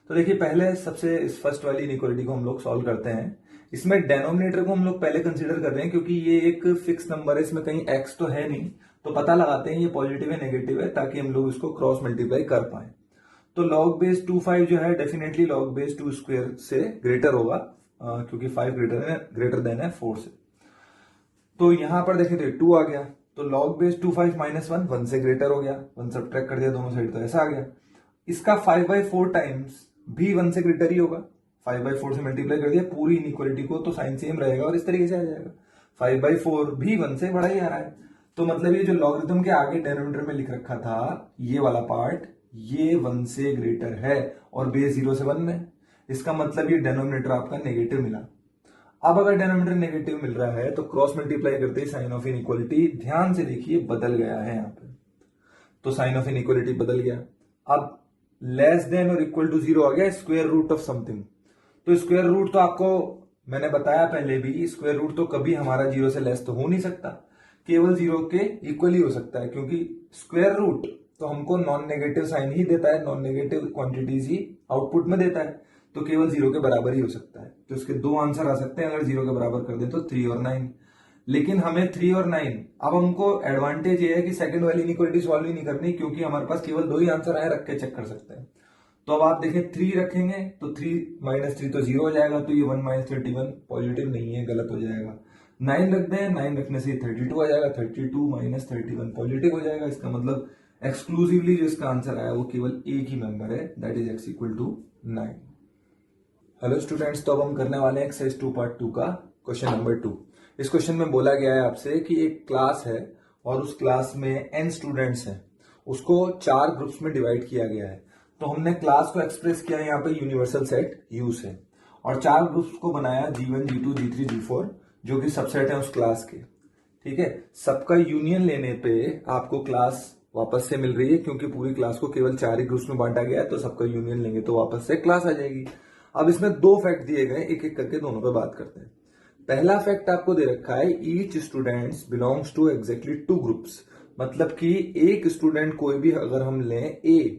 तो देखिए पहले सबसे इस फर्स्ट वाली इनइक्वालिटी को हम लोग सॉल्व करते हैं। इसमें डेनोमिनेटर को हम लोग पहले कंसीडर कर रहे हैं, क्योंकि ये एक फिक्स नंबर है, इसमें कहीं x तो है नहीं, तो पता लगाते हैं ये पॉजिटिव है नेगेटिव है, ताकि हम लोग इसको क्रॉस मल्टीप्लाई कर पाए। तो log बेस 25 जो है डेफिनेटली log बेस 2 स्क्वायर से ग्रेटर होगा, क्योंकि 5 ग्रेटर देन है 4 से। तो यहां पर देखें तो 2 आ गया, तो log बेस 25 -1 1 से ग्रेटर हो गया, 1 सब्ट्रैक्ट कर दिया दोनों साइड, तो ऐसा आ गया। इसका 5/4 टाइम्स भी 1 से ग्रेटर ही होगा, 5/4 से मल्टीप्लाई कर दिया पूरी इनइक्वालिटी को, तो साइन सेम रहेगा और इस तरीके से आ जाएगा। 5/4 भी 1 से बड़ा ही आ रहा है, तो मतलब ये जो लॉगरिथम के आगे डेनोमिनेटर में लिख रखा था ये वाला पार्ट, ये 1 से ग्रेटर है और बेस 0 से 1 में, इसका मतलब ये डेनोमिनेटर आपका नेगेटिव मिला। अब अगर डेनोमिनेटर नेगेटिव मिल रहा है तो क्रॉस मल्टीप्लाई करते ही साइन ऑफ इनइक्वालिटी ध्यान से देखिए बदल गया है यहाँ पे, तो साइन ऑफ इनइक्वालिटी बदल गया। अब लेस देन और इक्वल टू 0 आ गया, स्क्वायर रूट ऑफ समथिंग। तो स्क्वायर रूट तो आपको मैंने बताया पहले भी, स्क्वायर रूट तो कभी हमारा 0 से लेस तो हो नहीं सकता, केवल 0 के इक्वल ही हो सकता है, क्योंकि स्क्वायर रूट तो हमको नॉन नेगेटिव साइन ही देता है, नॉन नेगेटिव क्वांटिटीज ही आउटपुट में देता है, तो केवल 0 के बराबर ही हो सकता है। तो इसके दो आंसर आ सकते हैं, अगर 0 के बराबर कर दे तो 3 और 9। लेकिन हमें 3 और 9, अब हमको एडवांटेज ये है कि सेकंड वाली इनइक्वालिटी सॉल्व ही नहीं करनी, क्योंकि हमारे पास केवल दो ही आंसर आए, रख के चेक कर सकते हैं। तो अब आप देखें 3 रखेंगे तो 3 - 3 तो 0 हो जाएगा, तो ये 1 - 31 पॉजिटिव नहीं है, गलत हो जाएगा। 9 रख दें, 9 रखने से 32 आ जाएगा, 32 - 31 पॉजिटिव हो जाएगा। इसका मतलब एक्सक्लूसिवली जो इसका आंसर आया वो केवल एक ही मेंबर है, that is x equal to 9। Hello students, तो अब हम करने वाले हैं एक्सरसाइज 2 पार्ट 2 का क्वेश्चन नंबर 2। इस क्वेश्चन में बोला गया है आपसे कि एक क्लास है और उस क्लास में n स्टूडेंट्स हैं, उसको 4 ग्रुप्स में डिवाइड किया गया है। तो हमने क्लास को एक्सप्रेस किया यहाँ पे यूनिवर्सल सेट U से, और 4 ग्रुप्स को बनाया G1 G2 G3 G4, जो कि सबसेट है उस क्लास के। ठीक है, सबका यूनियन लेने पे आपको क्लास वापस से मिल रही है, क्योंकि पूरी क्लास को केवल 4 ही ग्रुप्स में बांटा गया है, तो सबका यूनियन लेंगे तो वापस से क्लास आ जाएगी। अब इसमें 2 फैक्ट दिए गए, एक एक करके दोनों पे बात करते हैं। पहला फैक्ट आपको दे रखा है, each students belongs to exactly 2 groups, मतलब कि एक स्टूडेंट कोई भी अगर हम लें A,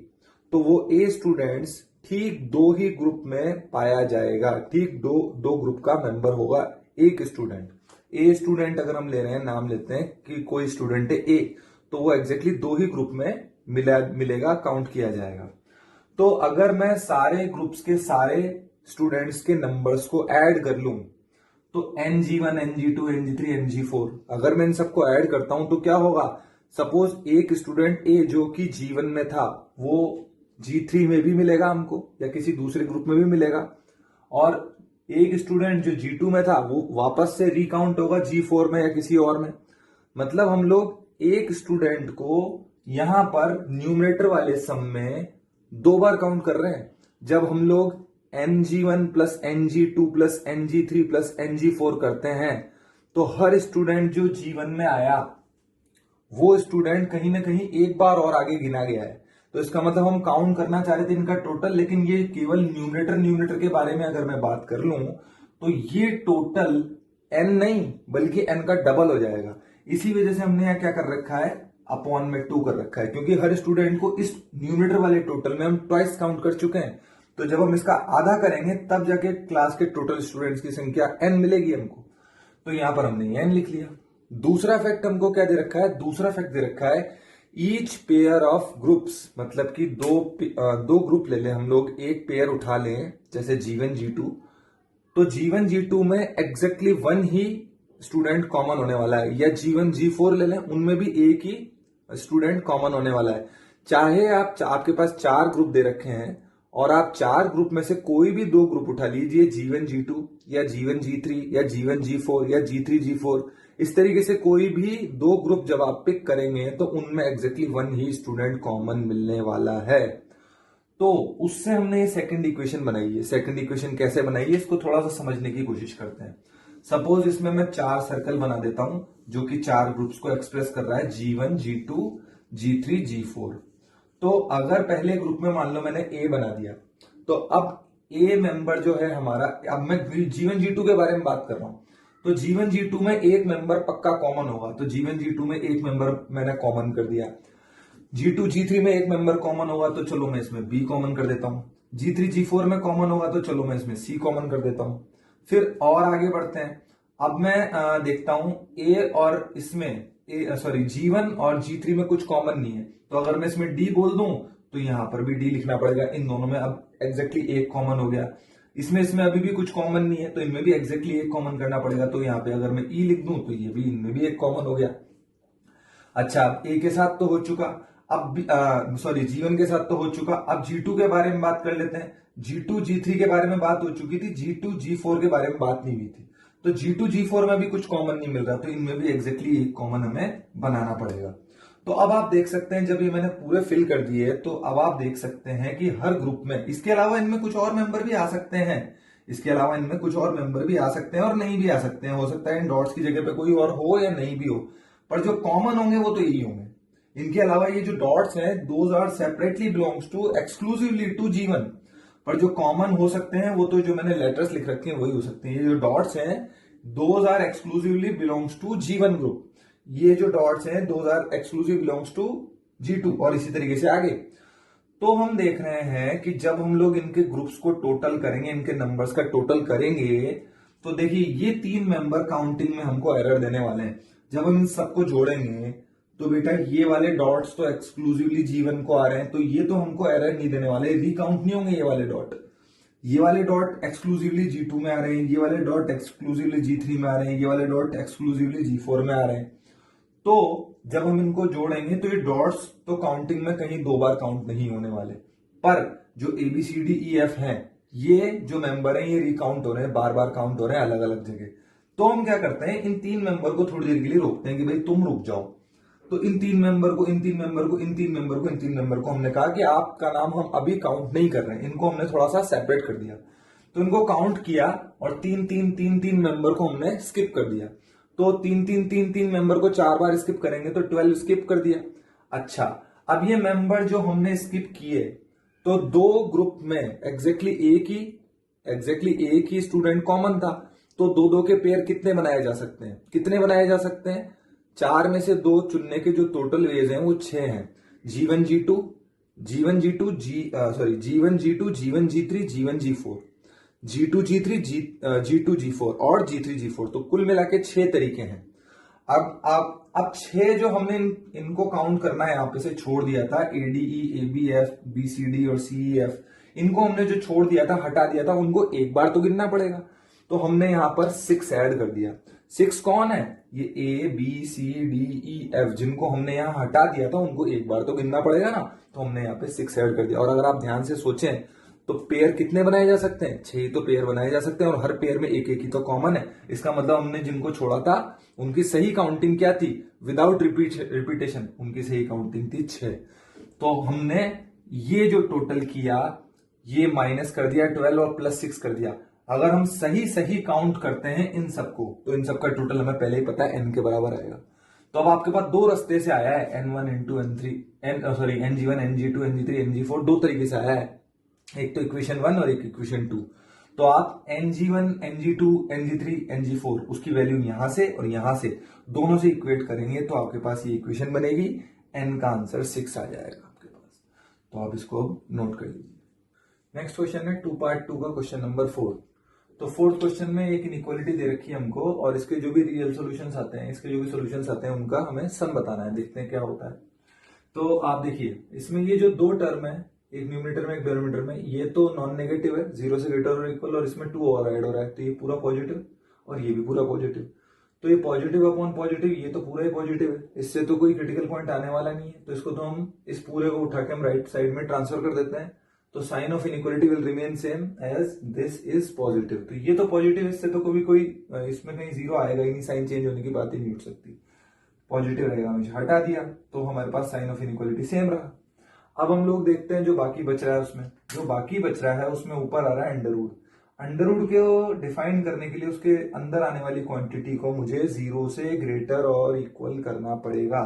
तो वो A स्टूडेंट्स ठीक 2 ही ग्रुप में पाया जाएगा, ठीक दो ग्रुप का मेंबर होगा एक स्टूडेंट। A स्टूडेंट अगर हम ले रहे हैं, नाम लेते हैं कि कोई स्टूडेंट है A, तो वो एग्जैक्टली 2 ही ग्रुप में मिलेगा, काउंट किया जाएगा। तो अगर मैं सारे ग्रुप्स के सारे स्टूडेंट्स के नंबर्स को ऐड कर लूं, तो NG1 NG2 NG3 NG4, अगर मैं इन सबको ऐड करता हूं तो क्या होगा, सपोज एक स्टूडेंट A जो कि G1 में था वो G3 में भी मिलेगा हमको, या किसी दूसरे ग्रुप में भी मिलेगा, और एक स्टूडेंट जो G2 में था वो वापस से रिकाउंट होगा G4 में या किसी और में। मतलब हम लोग एक स्टूडेंट को यहां पर न्यूमरेटर वाले सम में 2 बार काउंट कर रहे हैं। जब हम लोग NG1 + NG2 + NG3 + NG4 करते हैं, तो हर स्टूडेंट जो G1 में आया वो स्टूडेंट कहीं ना कहीं एक बार और आगे गिना गया है। तो इसका मतलब हम काउंट करना चाह रहे थे इनका टोटल, लेकिन ये केवल न्यूमरेटर के बारे में अगर मैं बात कर लूं तो ये टोटल n नहीं बल्कि n का डबल हो जाएगा। इसी वजह से हमने यहाँ क्या कर रखा है, अपॉन में 2 कर रखा है, क्योंकि हर स्टूडेंट को इस न्यूमरेटर वाले टोटल में हम ट्वाइस काउंट कर चुके हैं। तो जब हम इसका आधा करेंगे तब जाके क्लास के टोटल स्टूडेंट्स की संख्या n मिलेगी हमको। तो यहां पर हमने n लिख लिया। दूसरा फैक्ट हमको क्या दे रखा है, दूसरा फैक्ट दे रखा है ईच पेयर ऑफ ग्रुप्स, मतलब कि दो ग्रुप ले लें हम लोग, एक पेयर उठा लें जैसे G1 G2, तो G1 G2 में एग्जैक्टली 1 ही स्टूडेंट कॉमन होने वाला है, या G1 G4 ले लें उनमें भी एक ही स्टूडेंट कॉमन होने वाला है। चाहे आपके पास 4 ग्रुप दे रखे हैं और आप 4 ग्रुप में से कोई भी 2 ग्रुप उठा लीजिए, G1 G2 या G1 G3 या G1 G4 या G3 G4, इस तरीके से कोई भी 2 ग्रुप जब आप पिक करेंगे तो उनमें एग्जैक्टली 1 ही स्टूडेंट कॉमन मिलने वाला है। तो उससे हमने ये सेकंड इक्वेशन बनाई है। सेकंड इक्वेशन कैसे बनाई है इसको थोड़ा सा समझने की कोशिश करते हैं। सपोज इसमें मैं 4 सर्कल बना देता हूं जो कि 4 ग्रुप्स को एक्सप्रेस कर रहा है, G1 G2 G3 G4। तो अगर पहले ग्रुप में मान लो मैंने A बना दिया, तो अब A मेंबर जो है हमारा, अब मैं G1 G2 के बारे में बात कर रहा हूं, तो G1 G2 में एक मेंबर पक्का कॉमन होगा। तो G1 G2 में एक मेंबर मैंने कॉमन कर दिया। G2 G3 में एक मेंबर कॉमन होगा, तो चलो मैं इसमें B कॉमन कर देता हूं। G3 G4 में कॉमन होगा, तो चलो मैं इसमें C कॉमन कर देता हूं। फिर और आगे बढ़ते हैं। अब मैं देखता हूं A और इसमें G1 और G3 में कुछ कॉमन नहीं है, तो अगर मैं इसमें D बोल दूं तो यहां पर भी D लिखना पड़ेगा। इन दोनों में अब एग्जैक्टली एक कॉमन हो गया। इसमें अभी भी कुछ कॉमन नहीं है, तो इनमें भी एग्जैक्टली एक कॉमन करना पड़ेगा। तो यहाँ पे अगर मैं E लिख दूं तो ये भी इनमें भी एक कॉमन हो गया। अच्छा, A के साथ तो हो चुका, अब G1 के साथ तो हो चुका। अब G2 के बारे में बात कर लेते हैं। G2 G3 के बारे में बात हो चुकी थी, G2 G4 के बारे में बात नहीं हुई थी। तो G2 G4 में भी कुछ कॉमन नहीं मिल रहा, तो इनमें भी एग्जैक्टली एक कॉमन हमें बनाना पड़ेगा। तो अब आप देख सकते हैं जब ये मैंने पूरे फिल कर दिए, तो अब आप देख सकते हैं कि हर ग्रुप में, इसके अलावा इनमें कुछ और मेंबर भी आ सकते हैं, इसके अलावा इनमें कुछ और मेंबर भी आ सकते हैं और नहीं भी आ सकते हैं। हो सकता है इन डॉट्स की जगह पे कोई और हो या नहीं भी हो, पर जो कॉमन होंगे वो तो यही होंगे। इनके अलावा ये जो डॉट्स हैं, those are separately belongs to exclusively to G1, पर जो कॉमन हो सकते हैं वो तो जो मैंने लेटर्स लिख रखे हैं वही हो सकते हैं। ये जो डॉट्स हैं, those are exclusively belongs to G1 group. ये जो डॉट्स हैं, those are exclusive belongs to G2, और इसी तरीके से आगे। तो हम देख रहे हैं कि जब हम लोग इनके ग्रुप्स को टोटल करेंगे, इनके नंबर्स का टोटल करेंगे, तो देखिए ये 3 मेंबर काउंटिंग में हमको एरर देने वाले हैं। जब हम इन सबको जोड़ेंगे तो बेटा ये वाले डॉट्स तो एक्सक्लूसिवली G1 को आ रहे हैं, तो ये तो हमको एरर नहीं देने वाले, रिकाउंट नहीं होंगे ये वाले डॉट। ये वाले डॉट एक्सक्लूसिवली G2 में आ रहे हैं, ये वाले डॉट एक्सक्लूसिवली G3 में आ रहे हैं, ये वाले डॉट एक्सक्लूसिवली G4 में आ रहे हैं। तो जब हम इनको जोड़ेंगे तो ये डॉट्स तो काउंटिंग में कहीं 2 बार काउंट नहीं होने वाले, पर जो ABCDEF हैं, ये जो मेंबर हैं ये रिकाउंट हो रहे हैं, बार बार काउंट हो रहे हैं अलग अलग जगह। तो हम क्या करते हैं, इन 3 मेंबर को थोड़ी देर के लिए रोकते हैं कि भाई तुम रुक जाओ। तो इन 3 मेंबर को, इन 3 मेंबर को, इन 3 मेंबर को, इन 3 मेंबर को हमने कहा कि आपका नाम हम अभी काउंट नहीं कर रहे हैं, इनको हमने थोड़ा सा सेपरेट कर दिया। तो इनको काउंट किया और 3 मेंबर को हमने स्किप कर दिया। तो 3 मेंबर को 4 बार स्किप करेंगे तो 12 स्किप कर दिया। अच्छा, अब ये मेंबर जो हमने स्किप किए, तो 2 ग्रुप में एग्जैक्टली एक ही स्टूडेंट कॉमन था, तो 2 के पेयर कितने बनाए जा सकते हैं, कितने बनाए जा सकते हैं? 4 में से 2 चुनने के जो टोटल वेज हैं वो 6 हैं। G1 G2 G1 G2 G1 G3 G1 G4 G2 G3 G2 G4 और G3 G4, तो कुल मिला के 6 तरीके हैं। अब 6 जो हमने इनको काउंट करना है, यहाँ पे से छोड़ दिया था ADE ABF BCD और CEF, इनको हमने जो छोड़ दिया था, हटा दिया था, उनको एक बार तो गिनना पड़ेगा। तो हमने यहां पर 6 ऐड कर दिया। 6 कौन है? ये A B C D E F, जिनको हमने यहां हटा दिया था उनको एक बार तो गिनना पड़ेगा ना, तो हमने यहाँ पे 6 ऐड कर दिया। और अगर आप ध्यान से सोचें तो पेयर कितने बनाए जा सकते हैं? 6 तो पेयर बनाए जा सकते हैं, और हर पेयर में एक एक ही तो कॉमन है। इसका मतलब हमने जिनको छोड़ा था उनकी सही काउंटिंग क्या थी? विदाउट रिपीटेशन उनकी सही काउंटिंग थी 6। तो हमने ये जो टोटल किया, ये माइनस कर दिया 12 और प्लस 6 कर दिया। अगर हम सही सही काउंट करते हैं इन सबको तो इन सबका टोटल हमें पहले ही पता है n के बराबर आएगा। तो अब आपके पास दो रास्ते से आया है, n1 n2 n3 ng1 ng2 ng3 ng4, दो तरीके से आया है, एक तो इक्वेशन 1 और एक इक्वेशन 2। तो आप ng1 ng2 ng3 ng4 उसकी वैल्यू यहां से और यहां से दोनों से इक्वेट करेंगे तो आपके पास ये इक्वेशन बनेगी, n का आंसर 6 आ जाएगा आपके पास। तो आप इसको नोट कर लीजिए। नेक्स्ट क्वेश्चन है 2 का क्वेश्चन नंबर 4। तो फोर्थ क्वेश्चन में एक इनइक्वालिटी दे रखी है हमको और इसके जो भी रियल सॉल्यूशंस आते हैं, इसके जो भी सॉल्यूशंस आते हैं उनका हमें सम बताना है। देखते हैं क्या होता है। तो आप देखिए इसमें ये जो दो टर्म है, एक न्यूमरेटर में एक डिनोमिनेटर में, ये तो नॉन नेगेटिव है, 0 से ग्रेटर और इक्वल, और इसमें 2 और ऐड हो रहा है, तो ये पूरा पॉजिटिव और ये भी पूरा पॉजिटिव। तो ये पॉजिटिव अपॉन पॉजिटिव, ये तो पूरा ही पॉजिटिव है, इससे तो कोई क्रिटिकल पॉइंट आने वाला नहीं है। तो इसको तो हम इस पूरे को उठा के हम राइट साइड में ट्रांसफर कर देते हैं। तो sign of inequality will remain same as this is positive. तो ये तो पॉजिटिव, इससे तो कभी कोई इसमें कहीं जीरो आएगा ही नहीं, साइन चेंज होने की बात ही नहीं उठ सकती, पॉजिटिव रहेगा। हमेशा हटा दिया तो हमारे पास साइन ऑफ इनइक्वालिटी सेम रहा। अब हम लोग देखते हैं जो बाकी बच रहा है उसमें, जो बाकी बच रहा है उसमें ऊपर आ रहा है अंडर रूट। अंडर रूट को डिफाइन करने के लिए उसके अंदर आने वाली क्वांटिटी को मुझे 0 से ग्रेटर और इक्वल करना पड़ेगा।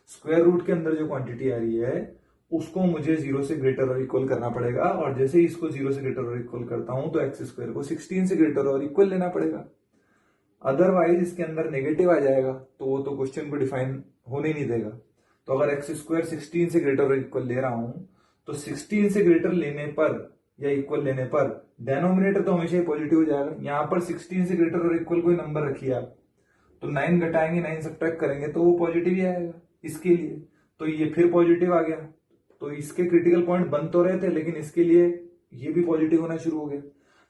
स्क्वायर रूट के अंदर जो क्वांटिटी आ रही है उसको मुझे 0 से ग्रेटर और इक्वल करना पड़ेगा, और जैसे ही इसको 0 से ग्रेटर और इक्वल करता हूं तो एक्स स्क्वायर को 16 से ग्रेटर और इक्वल लेना पड़ेगा। अदरवाइज इसके अंदर नेगेटिव आ जाएगा तो वो तो क्वेश्चन को डिफाइन होने नहीं देगा। तो अगर एक्स स्क्वायर 16 से ग्रेटर और इक्वल ले रहा हूं तो 16 से ग्रेटर लेने पर या इक्वल लेने पर डेनोमिनेटर तो हमेशा ही पॉजिटिव हो जाएगा। यहां पर 16 से ग्रेटर और इक्वल कोई नंबर रखिए आप, तो 9 घटाएंगे, 9 सब्ट्रैक्ट करेंगे तो वो पॉजिटिव ही आएगा इसके लिए। तो ये फिर पॉजिटिव आ गया। तो इसके क्रिटिकल पॉइंट बन तो रहे थे लेकिन इसके लिए ये भी पॉजिटिव होना शुरू हो गया।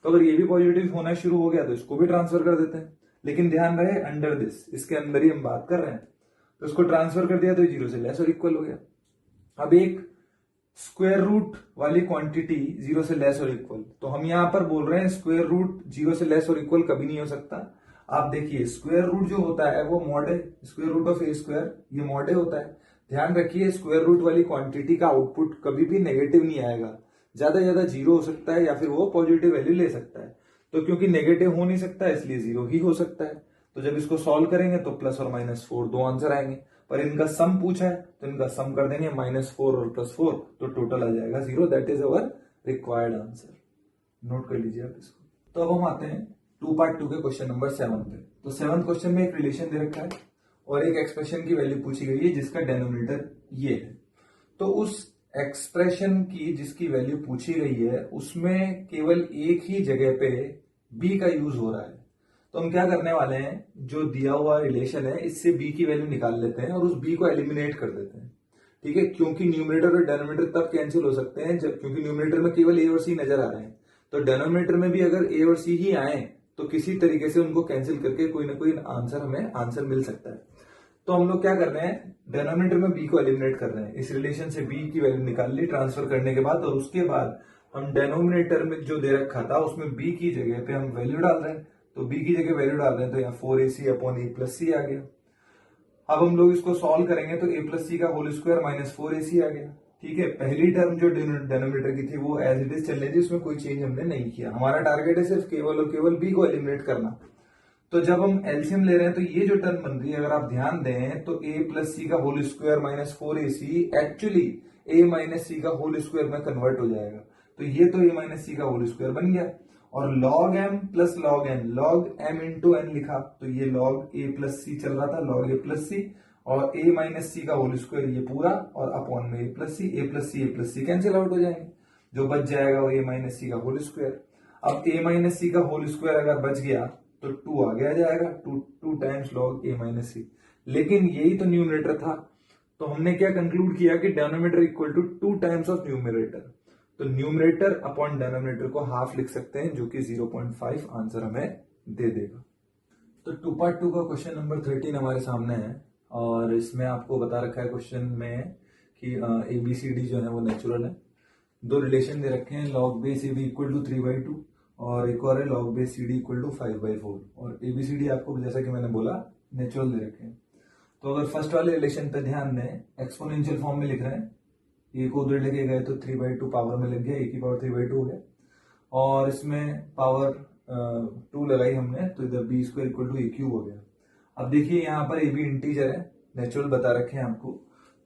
तो अगर ये भी पॉजिटिव होना शुरू हो गया तो इसको भी ट्रांसफर कर देते हैं, लेकिन ध्यान रहे अंडर दिस, इसके अंदर ही हम बात कर रहे हैं। तो इसको ट्रांसफर कर दिया तो 0 से लेस और इक्वल हो गया। अब एक स्क्वायर रूट वाली क्वांटिटी 0 से लेस और इक्वल, तो हम यहां पर बोल रहे हैं स्क्वायर रूट 0 से लेस और इक्वल कभी नहीं हो सकता। आप देखिए स्क्वायर रूट जो होता है वो मॉड है, square root of a square ये मॉड होता है। ध्यान रखिए स्क्वायर रूट वाली क्वांटिटी का आउटपुट कभी भी नेगेटिव नहीं आएगा, ज्यादा ज्यादा 0 हो सकता है या फिर वो पॉजिटिव वैल्यू ले सकता है। तो क्योंकि नेगेटिव हो नहीं सकता इसलिए 0 ही हो सकता है। तो जब इसको सॉल्व करेंगे तो प्लस और -4 दो आंसर आएंगे, पर इनका सम पूछा है तो इनका सम कर देंगे -4 और +4 तो टोटल आ जाएगा 0। That is our required answer. Note कर लीजिए आप इसको। तो अब हम आते हैं 2 के क्वेश्चन नंबर 7 पे। तो 7th क्वेश्चन में एक रिलेशन दे रखा है और एक एक्सप्रेशन की वैल्यू पूछी गई है जिसका डेनोमिनेटर ये है। तो उस एक्सप्रेशन की जिसकी वैल्यू पूछी गई है उसमें केवल एक ही जगह पे बी का यूज हो रहा है। तो हम क्या करने वाले हैं, जो दिया हुआ रिलेशन है इससे बी की वैल्यू निकाल लेते हैं और उस बी को एलिमिनेट कर देते हैं। ठीक है, क्योंकि न्यूमरेटर और डेनोमिनेटर तब कैंसिल हो सकते हैं जब, क्योंकि न्यूमरेटर में केवल ए और सी नजर आ रहे हैं, तो डेनोमिनेटर में भी अगर ए और सी ही आए तो किसी तरीके से उनको कैंसिल करके कोई ना कोई आंसर हमें आंसर मिल सकता है। तो हम लोग क्या कर रहे हैं, डेनोमिनेटर में बी को एलिमिनेट कर रहे हैं। इस रिलेशन से बी की वैल्यू निकाल ली ट्रांसफर करने के बाद, और उसके बाद हम डेनोमिनेटर में जो दे रखा था उसमें बी की जगह पे हम वैल्यू डाल रहे हैं। तो बी की जगह वैल्यू डाल रहे हैं तो यहाँ 4ac अपॉन a प्लस सी आ गया। अब हम लोग इसको सॉल्व करेंगे तो a प्लस सी का होल स्क्वायर -4ac आ गया। ठीक है, पहली टर्म जो डेनोमिनेटर की थी वो एज इट इज चलने दी, उसमें कोई चेंज हमने नहीं किया। हमारा टारगेट है सिर्फ केवल और केवल बी को एलिमिनेट करना। तो जब हम एलसीएम ले रहे हैं तो ये जो टर्म बन रही है अगर आप ध्यान दें तो a प्लस सी का whole square -4ac actually a minus C का होल स्क्वायर में कन्वर्ट हो जाएगा। तो ये तो a माइनस सी का होल स्क्वायर बन गया, और log m plus log n, log m into n लिखा तो ये log a प्लस सी चल रहा था, log a प्लस सी, और a माइनस सी का होल स्क्वायर ये पूरा, और अपॉन में a plus c cancel out हो जाएंगे, जो बच जाएगा वो a माइनस सी का होल स्क्वायर। अब a माइनस सी का होल स्क्वायर अगर बच गया तो 2 आगे आ जाएगा, 2 टाइम्स log a माइनस सी। लेकिन यही तो न्यूमरेटर था, तो हमने क्या कंक्लूड किया कि denominator equal to 2 times of numerator. तो न्यूमरेटर अपॉन डेनोमिनेटर को हाफ लिख सकते हैं, जो कि 0.5 आंसर हमें दे देगा। तो 2 का क्वेश्चन नंबर 13 हमारे सामने है, और इसमें आपको बता रखा है क्वेश्चन में कि ABCD जो है वो नेचुरल है। दो रिलेशन दे रखे हैं, log base AB equal to 3/2 और एक और है log base CD equal to 5/4, और ABCD आपको जैसा कि मैंने बोला नेचुरल दे रखे हैं। तो अगर फर्स्ट वाले रिलेशन पे ध्यान दें, एक्सपोनेंशियल फॉर्म में लिख रहे हैं, ए को उधर लेके गए तो 3/2 पावर में लग गया, ए की पावर 3/2 हो गया, और इसमें पावर 2 लगाई हमने, तो इधर b square equal to a cube हो गया। अब देखिए यहाँ पर ए बी इंटीजर है, नेचुरल बता रखे हैं आपको।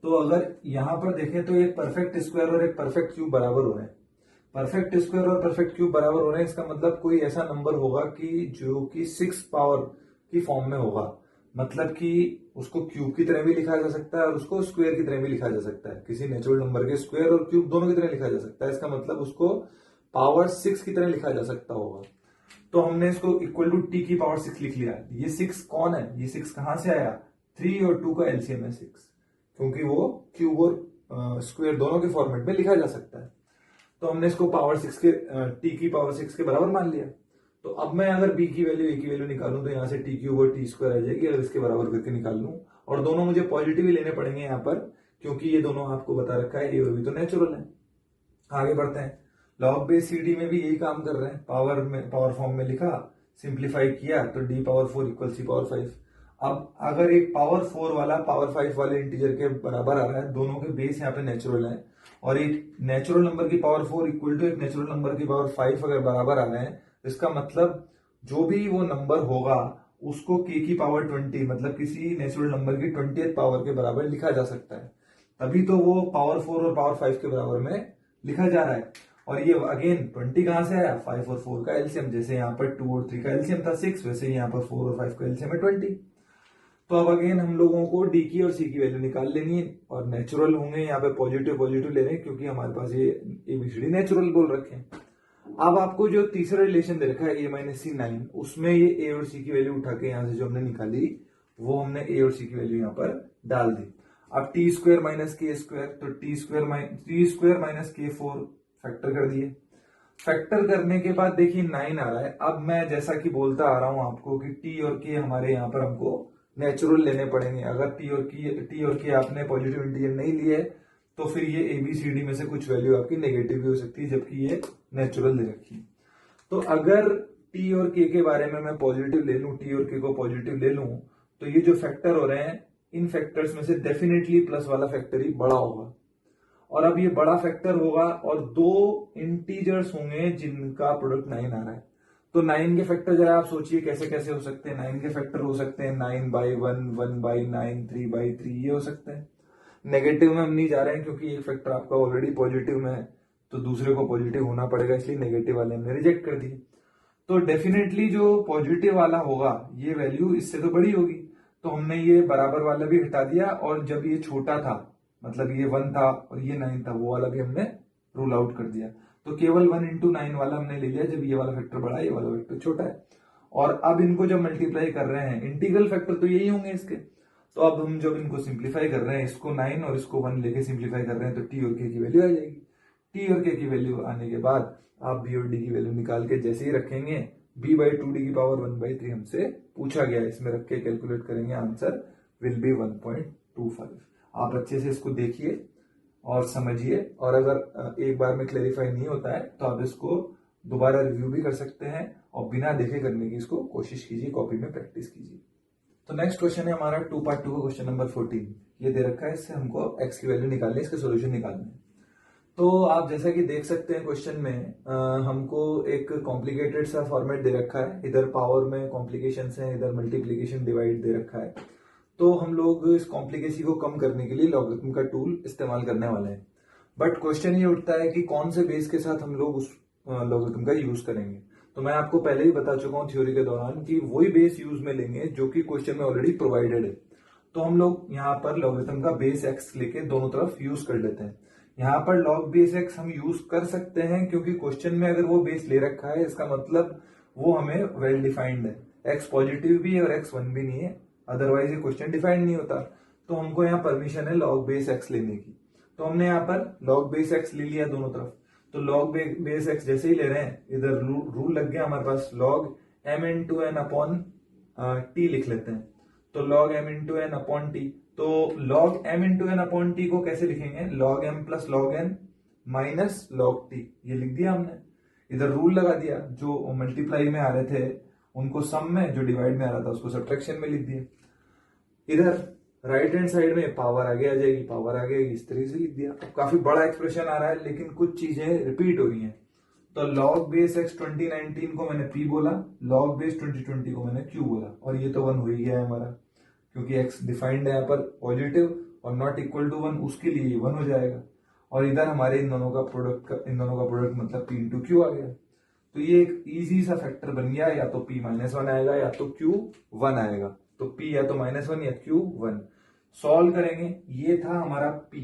तो अगर यहाँ पर देखें तो एक परफेक्ट स्क्वायर और एक परफेक्ट क्यूब बराबर हो रहे हैं। परफेक्ट स्क्वायर और परफेक्ट क्यूब बराबर हो रहे हैं, इसका मतलब कोई ऐसा नंबर होगा कि जो कि 6 पावर की फॉर्म में होगा। मतलब कि उसको क्यूब की तरह भी लिखा जा सकता है और उसको स्क्वायर की तरह भी लिखा जा सकता है। किसी नेचुरल नंबर के स्क्वायर और क्यूब दोनों की तरह लिखा जा सकता है। इसका मतलब उसको पावर 6 की तरह लिखा जा सकता होगा। तो हमने इसको इक्वल टू टी की पावर 6 लिख लिया। ये 6 कौन है, ये 6 कहां से आया, 3 और 2 का एलसीएम है 6, क्योंकि वो क्यूब और स्क्वायर दोनों के फॉर्मेट में लिखा जा सकता है। तो हमने इसको पावर 6 के टी की पावर 6 के बराबर मान लिया। तो अब मैं अगर बी की वैल्यू ए की वैल्यू निकालूं तो यहाँ से टी क्यूब और टी स्क्वायर आ जाएगी, अगर इसके बराबर करके निकाल लूं। और दोनों मुझे पॉजिटिव ही लेने पड़ेंगे यहाँ पर, क्योंकि ये दोनों आपको बता रखा है ए और बी तो नेचुरल है। आगे बढ़ते हैं, लॉग बेस सी डी में भी यही काम कर रहे हैं। पावर फॉर्म में लिखा, सिंप्लीफाई किया तो d power 4 equal c power 5। अब अगर एक पावर 4 वाला पावर 5 वाले इंटीजर के बराबर आ रहा है, दोनों के बेस यहाँ पे नेचुरल है, और एक नेचुरल नंबर की पावर 4 इक्वल टू एक नेचुरल नंबर की पावर 5 अगर बराबर आ रहे हैं, इसका मतलब जो भी वो नंबर होगा उसको k की पावर 20 मतलब किसी नेचुरल नंबर की 20th पावर के बराबर लिखा जा सकता है। तभी तो वो पावर 4 और पावर 5 के बराबर में लिखा जा रहा है। और ये अगेन 20 कहां से आया, 5 और 4 का एलसीएम। जैसे यहाँ पर 2 और 3 का एलसीएम था 6, वैसे यहाँ पर 4 और 5 का एलसीएम है 20। तो अब अगेन हम लोगों को डी की और सी की वैल्यू निकाल लेनी है, और नेचुरल होंगे यहाँ पे पॉजिटिव पॉजिटिव ले रहे हैं, क्योंकि हमारे पास ये एबीसीडी नेचुरल बोल रखे हैं। अब आपको जो तीसरा रिलेशन दे रखा है ए माइनस सी 9, उसमें ये ए और सी की वैल्यू उठा के यहाँ से जो हमने निकाली वो हमने ए और सी की वैल्यू यहाँ पर डाल दी। अब टी स्क्वायर माइनस के स्क्वायर, तो टी स्क्वायर माइनस के 4 फैक्टर कर दिए। फैक्टर करने के बाद देखिए 9 आ रहा है। अब मैं जैसा कि बोलता आ रहा हूं आपको कि टी और के हमारे यहाँ पर हमको नेचुरल लेने पड़ेंगे। अगर टी और के आपने पॉजिटिव इंटीजर नहीं लिए तो फिर ये एबीसीडी में से कुछ वैल्यू आपकी नेगेटिव भी हो सकती है, जबकि ये नेचुरल दे रखी है। तो अगर टी और के बारे में मैं पॉजिटिव ले लूं, टी और के को पॉजिटिव ले लूं, तो ये जो फैक्टर हो रहे हैं इन फैक्टर्स में से डेफिनेटली प्लस वाला फैक्टर ही बड़ा होगा। और अब ये बड़ा फैक्टर होगा और दो इंटीजर्स होंगे जिनका प्रोडक्ट 9 आ रहा है। तो 9 के फैक्टर जरा आप सोचिए कैसे कैसे हो सकते हैं। 9 के फैक्टर हो सकते हैं 9/1, 1/9, 3/3, ये हो सकते हैं। नेगेटिव में हम नहीं जा रहे हैं क्योंकि एक फैक्टर आपका ऑलरेडी पॉजिटिव में है, तो दूसरे को पॉजिटिव होना पड़ेगा, इसलिए नेगेटिव वाले हमने रिजेक्ट कर दिए। तो डेफिनेटली जो पॉजिटिव वाला होगा ये वैल्यू इससे तो बड़ी होगी, तो हमने ये बराबर वाला भी हटा दिया। और जब ये छोटा था, मतलब ये 1 था और ये 9 था, वो वाला भी हमने रूल आउट कर दिया। तो केवल 1 × 9 वाला हमने ले लिया जब ये वाला फैक्टर बड़ा है, ये वाला फैक्टर छोटा है। और अब इनको जब मल्टीप्लाई कर रहे हैं, इंटीग्रल फैक्टर तो यही होंगे इसके। तो अब हम जब इनको सिंप्लीफाई कर रहे हैं, इसको 9 और इसको 1 लेके सिंप्लीफाई कर रहे हैं, तो टी और के की वैल्यू आ जाएगी। टी और के की वैल्यू आने के बाद आप बी और डी की वैल्यू निकाल के जैसे ही रखेंगे, b/2d की पावर 1/3 हमसे पूछा गया है, इसमें रख के कैलकुलेट करेंगे, आंसर विल बी 1.25। आप अच्छे से इसको देखिए और समझिए, और अगर एक बार में क्लेरिफाई नहीं होता है तो आप इसको दोबारा रिव्यू भी कर सकते हैं, और बिना देखे करने की इसको कोशिश कीजिए, कॉपी में प्रैक्टिस कीजिए। तो नेक्स्ट क्वेश्चन है हमारा 2/2 का क्वेश्चन नंबर 14। ये दे रखा है, इससे हमको x की वैल्यू निकालनी है, इसके सोल्यूशन निकालने हैं। तो आप जैसा कि देख सकते हैं क्वेश्चन में हमको एक कॉम्प्लिकेटेड सा फॉर्मेट दे रखा है। इधर पावर में कॉम्प्लिकेशन है, इधर मल्टीप्लीकेशन डिवाइड दे रखा है। तो हम लोग इस कॉम्प्लिकेसी को कम करने के लिए लॉगरिथम का टूल इस्तेमाल करने वाले हैं। बट क्वेश्चन ये उठता है कि कौन से बेस के साथ हम लोग उस लॉगरिथम का यूज करेंगे। तो मैं आपको पहले ही बता चुका हूं थ्योरी के दौरान कि वही बेस यूज में लेंगे जो कि क्वेश्चन में ऑलरेडी प्रोवाइडेड है। तो हम लोग यहाँ पर लॉगरिथम का बेस एक्स लेके दोनों तरफ यूज कर लेते हैं। यहाँ पर लॉग बेस एक्स हम यूज कर सकते हैं क्योंकि क्वेश्चन में अगर वो बेस ले रखा है, इसका मतलब वो हमें वेल डिफाइंड है। एक्स पॉजिटिव भी है और एक्स 1 भी नहीं है, अदरवाइज ये क्वेश्चन डिफाइंड नहीं होता। तो हमको यहाँ परमिशन है लॉग बेस एक्स लेने की। तो हमने यहाँ पर लॉग बेस एक्स ले लिया दोनों तरफ। तो लॉग बेस एक्स जैसे ही ले रहे हैं, इधर रूल लग गया हमारे पास, लॉग m/n/t लिख लेते हैं। तो लॉग m/n/t, तो log m/n/t को कैसे लिखेंगे, log m + log n minus log t, ये लिख दिया हमने। इधर रूल लगा दिया, जो मल्टीप्लाई में आ रहे थे उनको सम में, जो डिवाइड में आ रहा था उसको सब्ट्रैक्शन में लिख दिया। इधर राइट हैंड साइड में पावर आगे आ जाएगी, पावर आ जाएगी, इस तरीके से लिख दिया। अब काफी बड़ा एक्सप्रेशन आ रहा है लेकिन कुछ चीजें रिपीट हो रही हैं, तो log बेस x 2019 को मैंने p बोला, log बेस 2020 को मैंने q बोला, और ये तो 1 हो ही गया है हमारा, क्योंकि x डिफाइंड है यहाँ पर पॉजिटिव और नॉट इक्वल टू 1, उसके लिए ये 1 हो जाएगा। और इधर हमारे इन दोनों का प्रोडक्ट मतलब p इंटू क्यू आ गया। तो ये एक इजी सा फैक्टर बन गया, या तो p -1 आएगा या तो q 1 आएगा। तो p या तो -1 या q 1। सॉल्व करेंगे, ये था हमारा p,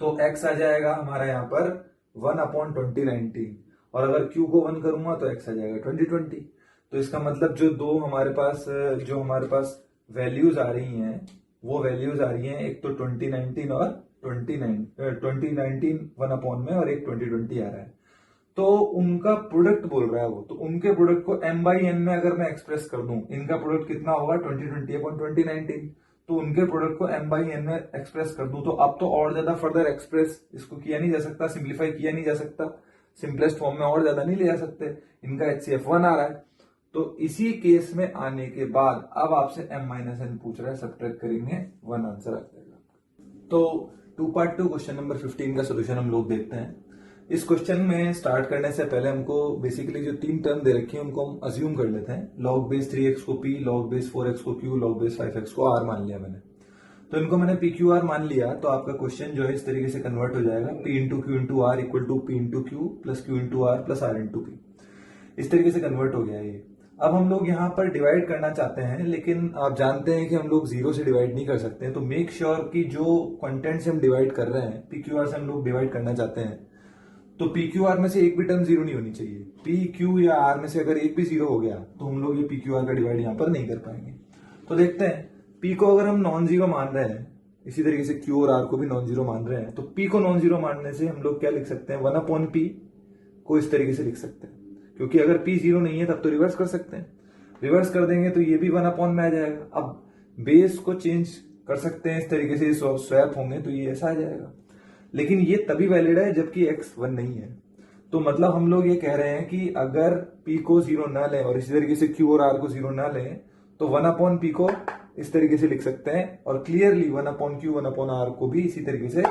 तो x आ जाएगा हमारा यहाँ पर 1/2019, और अगर q को 1 करूंगा तो x आ जाएगा 2020। तो इसका मतलब जो हमारे पास वैल्यूज आ रही हैं, वो वैल्यूज आ रही हैं एक तो 2019 और 2019 1 में, और एक 2020 आ रहा है। तो उनका प्रोडक्ट बोल रहा है वो, तो उनके प्रोडक्ट को m/n में अगर मैं एक्सप्रेस कर दूं, इनका प्रोडक्ट कितना होगा 2020/2019, तो उनके प्रोडक्ट को m/n में एक्सप्रेस कर दूं, तो अब तो और ज्यादा फर्दर एक्सप्रेस इसको किया नहीं जा सकता, सिंप्लीफाई किया नहीं जा सकता, सिंपलेस्ट फॉर्म में और ज्यादा नहीं ले जा सकते। इनका HCF 1 आ रहा है, तो इसी केस में आने के बाद अब आपसे m-n पूछ रहा है, सब्ट्रैक्ट करेंगे 1 आंसर आ जाएगा। तो 2 क्वेश्चन नंबर 15 का सोल्यूशन हम लोग देखते हैं। इस क्वेश्चन में स्टार्ट करने से पहले हमको बेसिकली जो 3 टर्म दे रखी है उनको हम अज्यूम कर लेते हैं। log बेस 3x को p, log बेस 4x को q, log बेस 5x को r मान लिया मैंने। तो इनको मैंने pqr मान लिया, तो आपका क्वेश्चन जो है इस तरीके से कन्वर्ट हो जाएगा, p into q into r equal to p into q plus q into r plus r into p। इस तरीके से कन्वर्ट हो गया ये। अब हम लोग यहाँ पर डिवाइड करना चाहते हैं, लेकिन आप जानते हैं कि हम लोग 0 से डिवाइड नहीं कर सकते, तो मेक श्योर कि जो कंटेंट से हम डिवाइड कर रहे हैं, pqr से हम लोग डिवाइड करना चाहते हैं, तो pqr में से एक भी टर्म 0 नहीं होनी चाहिए। p, q या r में से अगर एक भी 0 हो गया तो हम लोग ये pqr का डिवाइड यहाँ पर नहीं कर पाएंगे। तो देखते हैं, p को अगर हम नॉन जीरो मान रहे हैं, इसी तरीके से q और r को भी नॉन जीरो मान रहे हैं, तो p को नॉन जीरो मानने से हम लोग क्या लिख सकते हैं, 1/p को इस तरीके से लिख सकते हैं, क्योंकि अगर p 0 नहीं है तब तो रिवर्स कर सकते हैं, रिवर्स कर देंगे तो ये भी 1 में आ जाएगा। अब बेस को चेंज कर सकते हैं इस तरीके से, स्वैप होंगे तो ये ऐसा आ जाएगा, लेकिन ये तभी वैलिड है जबकि x 1 नहीं है। तो मतलब हम लोग ये कह रहे हैं कि अगर p को 0 ना लें और इसी तरीके से q और r को 0 ना लें, तो 1/p को इस तरीके से लिख सकते हैं, और क्लियरली 1/q 1/r को भी इसी तरीके से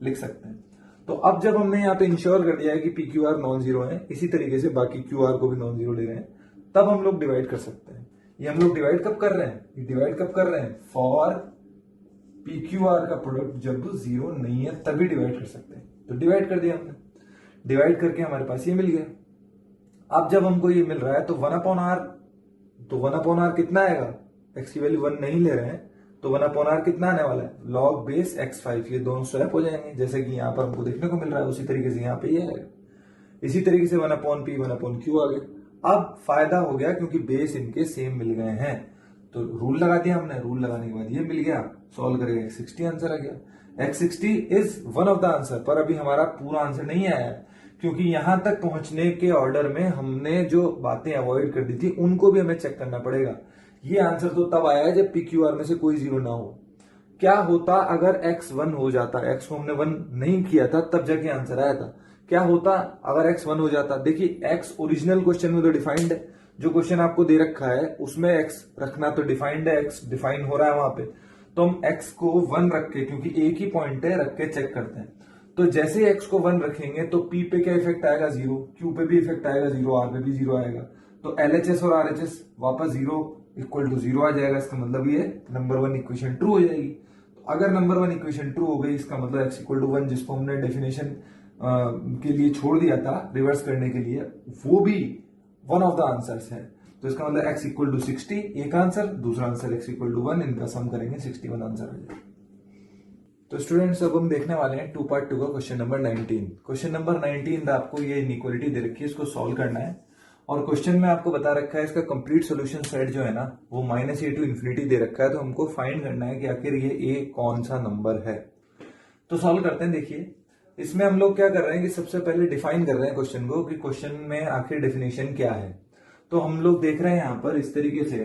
लिख सकते हैं। तो अब जब हमने यहाँ पे इंश्योर कर दिया है कि pqr नॉन जीरो है, इसी तरीके से बाकी qr को भी नॉन जीरो ले रहे हैं, तब हम लोग डिवाइड कर सकते हैं। ये हम लोग डिवाइड कब कर रहे हैं, फॉर pqr का प्रोडक्ट जब 0 नहीं है तभी डिवाइड कर सकते हैं। तो डिवाइड कर दिया हमने, डिवाइड करके हमारे पास ये मिल गया। अब जब हमको ये मिल रहा है तो 1/r, तो 1/r कितना आएगा, x की वैल्यू 1 नहीं ले रहे हैं, तो 1/r कितना आने वाला है, log बेस x5। ये दोनों स्वैप हो जाएंगे, जैसे कि यहाँ पर हमको देखने को मिल रहा है, उसी तरीके से यहाँ पे ये आएगा। इसी तरीके से 1/p 1/q आ गया। अब फायदा हो गया क्योंकि बेस इनके सेम मिल गए हैं, तो रूल लगा दिया हमने, रूल लगाने के बाद ये मिल गया, सॉल्व करेगा x60 आंसर आ गया। x60 is one of the answer, पर अभी हमारा पूरा आंसर नहीं आया है, क्योंकि यहां तक पहुंचने के ऑर्डर में हमने जो बातें अवॉइड कर दी थी उनको भी हमें चेक करना पड़ेगा। ये आंसर तो तब आया है जब pqr में से कोई 0 ना हो। क्या होता अगर x 1 हो जाता, x को हमने 1 नहीं किया था तब जाके आंसर आया था, क्या होता अगर x 1 हो जाता। देखिए x ओरिजिनल क्वेश्चन में तो डिफाइंड है, जो क्वेश्चन आपको दे रखा है उसमें x रखना तो डिफाइंड है, x डिफाइन हो रहा है वहां पे, तो हम x को 1 रख के, क्योंकि एक ही पॉइंट है, रख के चेक करते हैं। तो जैसे ही x को 1 रखेंगे तो p पे क्या इफेक्ट आएगा 0, q पे भी इफेक्ट आएगा 0, r पे भी 0 आएगा, तो LHS और RHS वापस 0 इक्वल टू 0 आ जाएगा। इसका मतलब ये नंबर 1 इक्वेशन ट्रू हो जाएगी। तो अगर नंबर 1 इक्वेशन ट्रू हो गई, इसका मतलब x इक्वल टू 1, जिसको हमने डेफिनेशन के लिए छोड़ दिया था रिवर्स करने के लिए, वो भी वन ऑफ द आंसर्स है। तो इसका मतलब x इक्वल टू 60 एक आंसर, दूसरा आंसर x इक्वल टू 1, इनका सम करेंगे 61 आंसर आ जाएगा। तो स्टूडेंट्स अब हम देखने वाले हैं 2 पार्ट 2 का क्वेश्चन नंबर 19। क्वेश्चन नंबर 19 आपको ये इनइक्वालिटी दे रखी है, इसको सॉल्व करना है, और क्वेश्चन में आपको बता रखा है इसका कंप्लीट सॉल्यूशन सेट जो है ना वो -a टू इन्फिनिटी दे रखा है। तो हमको फाइंड करना है कि आखिर ये a कौन सा नंबर है। तो सॉल्व करते हैं। देखिए इसमें हम लोग क्या कर रहे हैं कि सबसे पहले डिफाइन कर रहे हैं क्वेश्चन को, कि क्वेश्चन में आखिर डेफिनेशन क्या है। तो हम लोग देख रहे हैं यहाँ पर इस तरीके से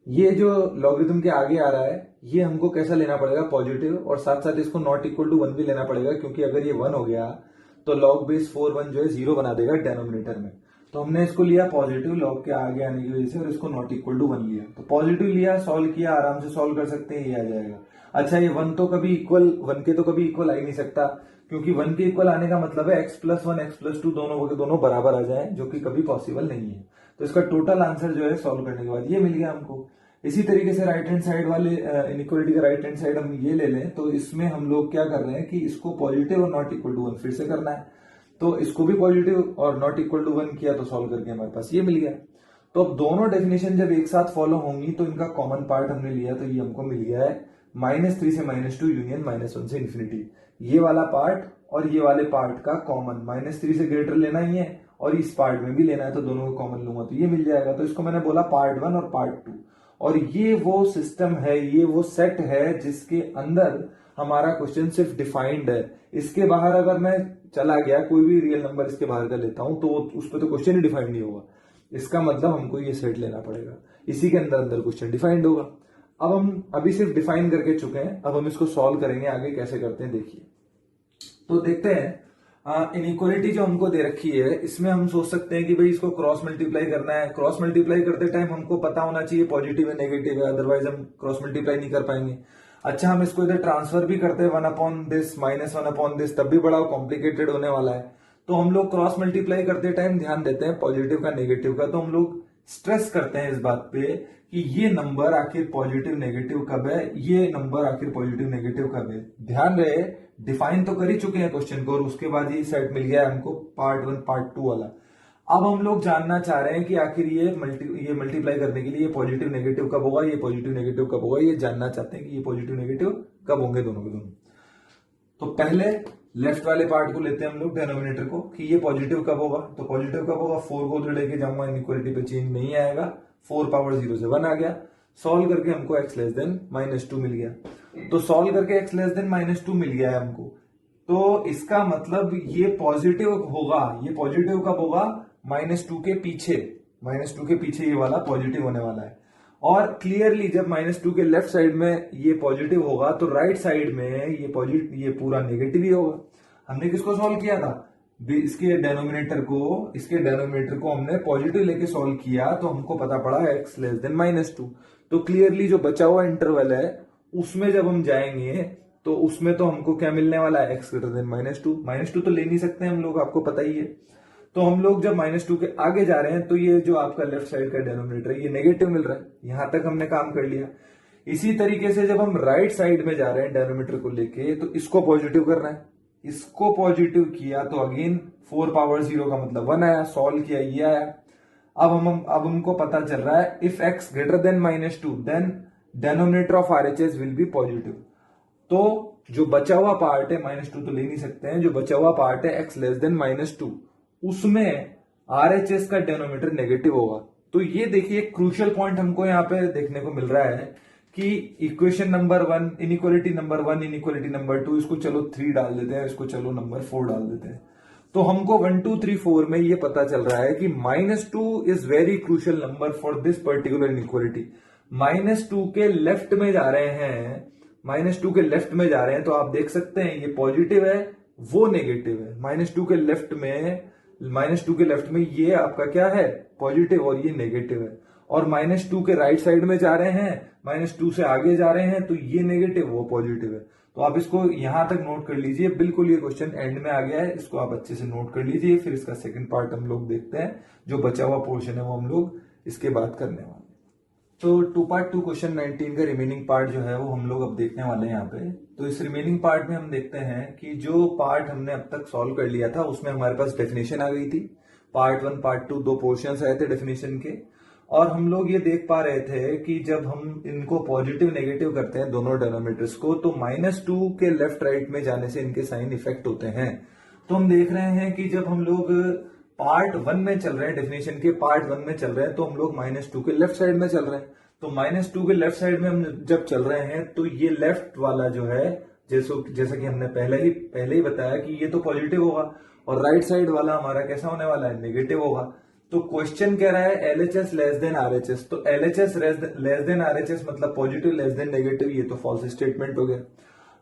ये जो लॉगरिथम के आगे आ रहा है ये हमको कैसा लेना पड़ेगा, पॉजिटिव, और साथ साथ इसको नॉट इक्वल टू 1 भी लेना पड़ेगा, क्योंकि अगर ये 1 हो गया तो log बेस 4 1 जो है 0 बना देगा डिनोमिनेटर में। तो हमने इसको लिया पॉजिटिव लॉग के आगे आने की वजह से और इसको नॉट इक्वल टू 1 लिया। तो पॉजिटिव लिया, सॉल्व किया, आराम से सॉल्व कर सकते हैं, ये आ जाएगा। अच्छा, ये 1 तो कभी इक्वल, 1 के तो कभी इक्वल आ ही नहीं सकता, क्योंकि 1 के इक्वल आने का मतलब है x+1 x+2 दोनों के दोनों बराबर आ जाए, जो कि कभी पॉसिबल नहीं है। तो इसका टोटल आंसर जो है सॉल्व करने के बाद ये मिल गया हमको। इसी तरीके से राइट हैंड साइड वाले इनइक्वालिटी का राइट हैंड साइड हम ये ले लें, तो इसमें हम लोग क्या कर रहे हैं कि इसको पॉजिटिव और नॉट इक्वल टू 1 फिर से करना है। तो इसको भी पॉजिटिव और नॉट इक्वल टू 1 किया, तो सॉल्व करके हमारे पास ये मिल गया। तो अब दोनों डेफिनेशन जब एक साथ फॉलो होंगी तो इनका कॉमन पार्ट हमने लिया, तो ये हमको मिल गया है -3 से -2 यूनियन -1 से इन्फिनिटी। ये वाला पार्ट और ये वाले पार्ट का कॉमन -3 से ग्रेटर लेना ही है और इस पार्ट में भी लेना है, तो दोनों को कॉमन लूंगा तो ये मिल जाएगा। तो इसको मैंने बोला पार्ट 1 और पार्ट 2, और ये वो सिस्टम है, ये वो सेट है जिसके अंदर हमारा क्वेश्चन सिर्फ डिफाइंड है। इसके बाहर अगर मैं चला गया, कोई भी रियल नंबर इसके बाहर का लेता हूं, तो उस पर तो क्वेश्चन ही डिफाइंड नहीं होगा। इसका मतलब हमको ये सेट लेना पड़ेगा, इसी के अंदर अंदर क्वेश्चन डिफाइंड होगा। अब हम अभी सिर्फ डिफाइन करके चुके हैं, अब हम इसको सॉल्व करेंगे, आगे कैसे करते हैं देखिए। तो देखते हैं, इनइक्वालिटी जो हमको दे रखी है, इसमें हम सोच सकते हैं कि भाई इसको क्रॉस मल्टीप्लाई करना है। क्रॉस मल्टीप्लाई करते टाइम हमको पता होना चाहिए पॉजिटिव है नेगेटिव है, अदरवाइज हम क्रॉस मल्टीप्लाई नहीं कर पाएंगे। अच्छा, हम इसको इधर ट्रांसफर भी करते हैं 1/this -1/this, तब भी बड़ा कॉम्प्लिकेटेड होने वाला है। तो हम लोग क्रॉस मल्टीप्लाई करते टाइम ध्यान देते हैं पॉजिटिव का नेगेटिव का, तो हम लोग स्ट्रेस करते हैं इस बात पे कि ये नंबर आखिर पॉजिटिव नेगेटिव कब है, ये नंबर आखिर पॉजिटिव नेगेटिव कब है। ध्यान रहे, डिफाइन तो कर ही चुके हैं क्वेश्चन को, और उसके बाद ये सेट मिल गया है हमको पार्ट 1 पार्ट 2 वाला। अब हम लोग जानना चाह रहे हैं कि आखिर ये मल्टीप्लाई करने के लिए ये पॉजिटिव नेगेटिव कब होगा, ये पॉजिटिव नेगेटिव कब होगा, ये जानना चाहते हैं कि ये पॉजिटिव नेगेटिव कब होंगे दोनों के दोनों। तो पहले लेफ्ट वाले पार्ट को लेते हैं हम लोग डिनोमिनेटर को, कि ये पॉजिटिव कब होगा। तो पॉजिटिव कब होगा, 4 को उधर लेके जाऊंगा, इनइक्वालिटी पे चेंज नहीं आएगा, 4 पावर 0 से 1 आ गया। सॉल्व करके हमको x<-2 मिल गया। तो सॉल्व करके x<-2 मिल गया है हमको, तो इसका मतलब ये पॉजिटिव होगा। ये पॉजिटिव कब होगा, -2 के पीछे, -2 के पीछे ये वाला पॉजिटिव होने वाला है। और क्लियरली जब -2 के लेफ्ट साइड में ये पॉजिटिव होगा, तो राइट साइड में ये पूरा नेगेटिव ही होगा। हमने किसको सॉल्व किया था, इसके डेनोमिनेटर को हमने पॉजिटिव लेके सॉल्व किया, तो हमको पता पड़ा x -2। तो क्लियरली जो बचा हुआ इंटरवल है उसमें जब हम जाएंगे, तो उसमें तो हमको क्या मिलने वाला है, x-2। -2 तो ले नहीं सकते हम लोग, आपको पता ही है। तो हम लोग जब -2 के आगे जा रहे हैं, तो ये जो आपका लेफ्ट साइड का डेनोमिनेटर है ये नेगेटिव मिल रहा है। यहां तक हमने काम कर लिया। इसी तरीके से जब हम राइट साइड में जा रहे हैं डेनोमिनेटर को लेके, तो इसको पॉजिटिव करना है। इसको पॉजिटिव किया तो अगेन 4 पावर 0 का मतलब 1 आया, सॉल्व किया ये आया। अब हमको पता चल रहा है if x-2 then denominator of RHS will be positive. तो जो बचा हुआ पार्ट है, -2 तो ले नहीं सकते हैं, जो बचा हुआ पार्ट है x<-2, उसमें RHS का डेनोमिनेटर नेगेटिव होगा। तो ये देखिए क्रूशियल पॉइंट हमको यहाँ पे देखने को मिल रहा है कि equation number 1, inequality number 1, inequality number 2, इसको चलो 3 डाल देते हैं, इसको चलो नंबर 4 डाल देते हैं। तो हमको 1 2 3 4 में ये पता चल रहा है कि -2 is very crucial number for this particular inequality. -2 के लेफ्ट में जा रहे हैं, -2 के लेफ्ट में जा रहे हैं, तो आप देख सकते हैं ये पॉजिटिव है, वो नेगेटिव है। -2 के लेफ्ट में ये आपका क्या है, पॉजिटिव, और ये नेगेटिव है। और -2 के राइट साइड में जा रहे हैं, -2 से आगे जा रहे हैं, तो ये नेगेटिव वो पॉजिटिव है। तो आप इसको यहां तक नोट कर लीजिए, बिल्कुल ये क्वेश्चन एंड में आ गया है, इसको आप अच्छे से नोट कर लीजिए। फिर इसका सेकंड पार्ट हम लोग देखते हैं, जो बचा हुआ पोर्शन है वो हम लोग इसके बाद करने वाले हैं। तो 2 क्वेश्चन 19 का रिमेनिंग पार्ट जो है वो हम लोग अब देखने वाले हैं यहाँ पे। तो इस रिमेनिंग पार्ट में हम देखते हैं कि जो पार्ट हमने अब तक सॉल्व कर लिया था उसमें हमारे पास डेफिनेशन आ गई थी। पार्ट 1 पार्ट 2 2 पोर्शंस आए थे डेफिनेशन के, और हम लोग ये देख पा रहे थे कि जब हम इनको पॉजिटिव नेगेटिव करते हैं दोनों डेनोमिनेटर्स को, तो -2 के लेफ्ट राइट में जाने से इनके साइन इफेक्ट होते हैं। तो हम देख रहे हैं कि जब हम लोग पार्ट 1 में चल रहे हैं, डेफिनेशन के पार्ट 1 में चल रहे हैं, तो हम लोग -2 के लेफ्ट साइड में चल रहे हैं। तो -2 के लेफ्ट साइड में हम जब चल रहे हैं, तो ये लेफ्ट वाला जो है, जैसा कि हमने पहले ही बताया कि ये तो पॉजिटिव होगा, और राइट साइड वाला हमारा कैसा होने वाला है, नेगेटिव होगा। तो क्वेश्चन कह रहा है LHS लेस देन RHS, तो LHS लेस देन RHS मतलब पॉजिटिव लेस देन नेगेटिव, ये तो फॉल्स स्टेटमेंट हो गया।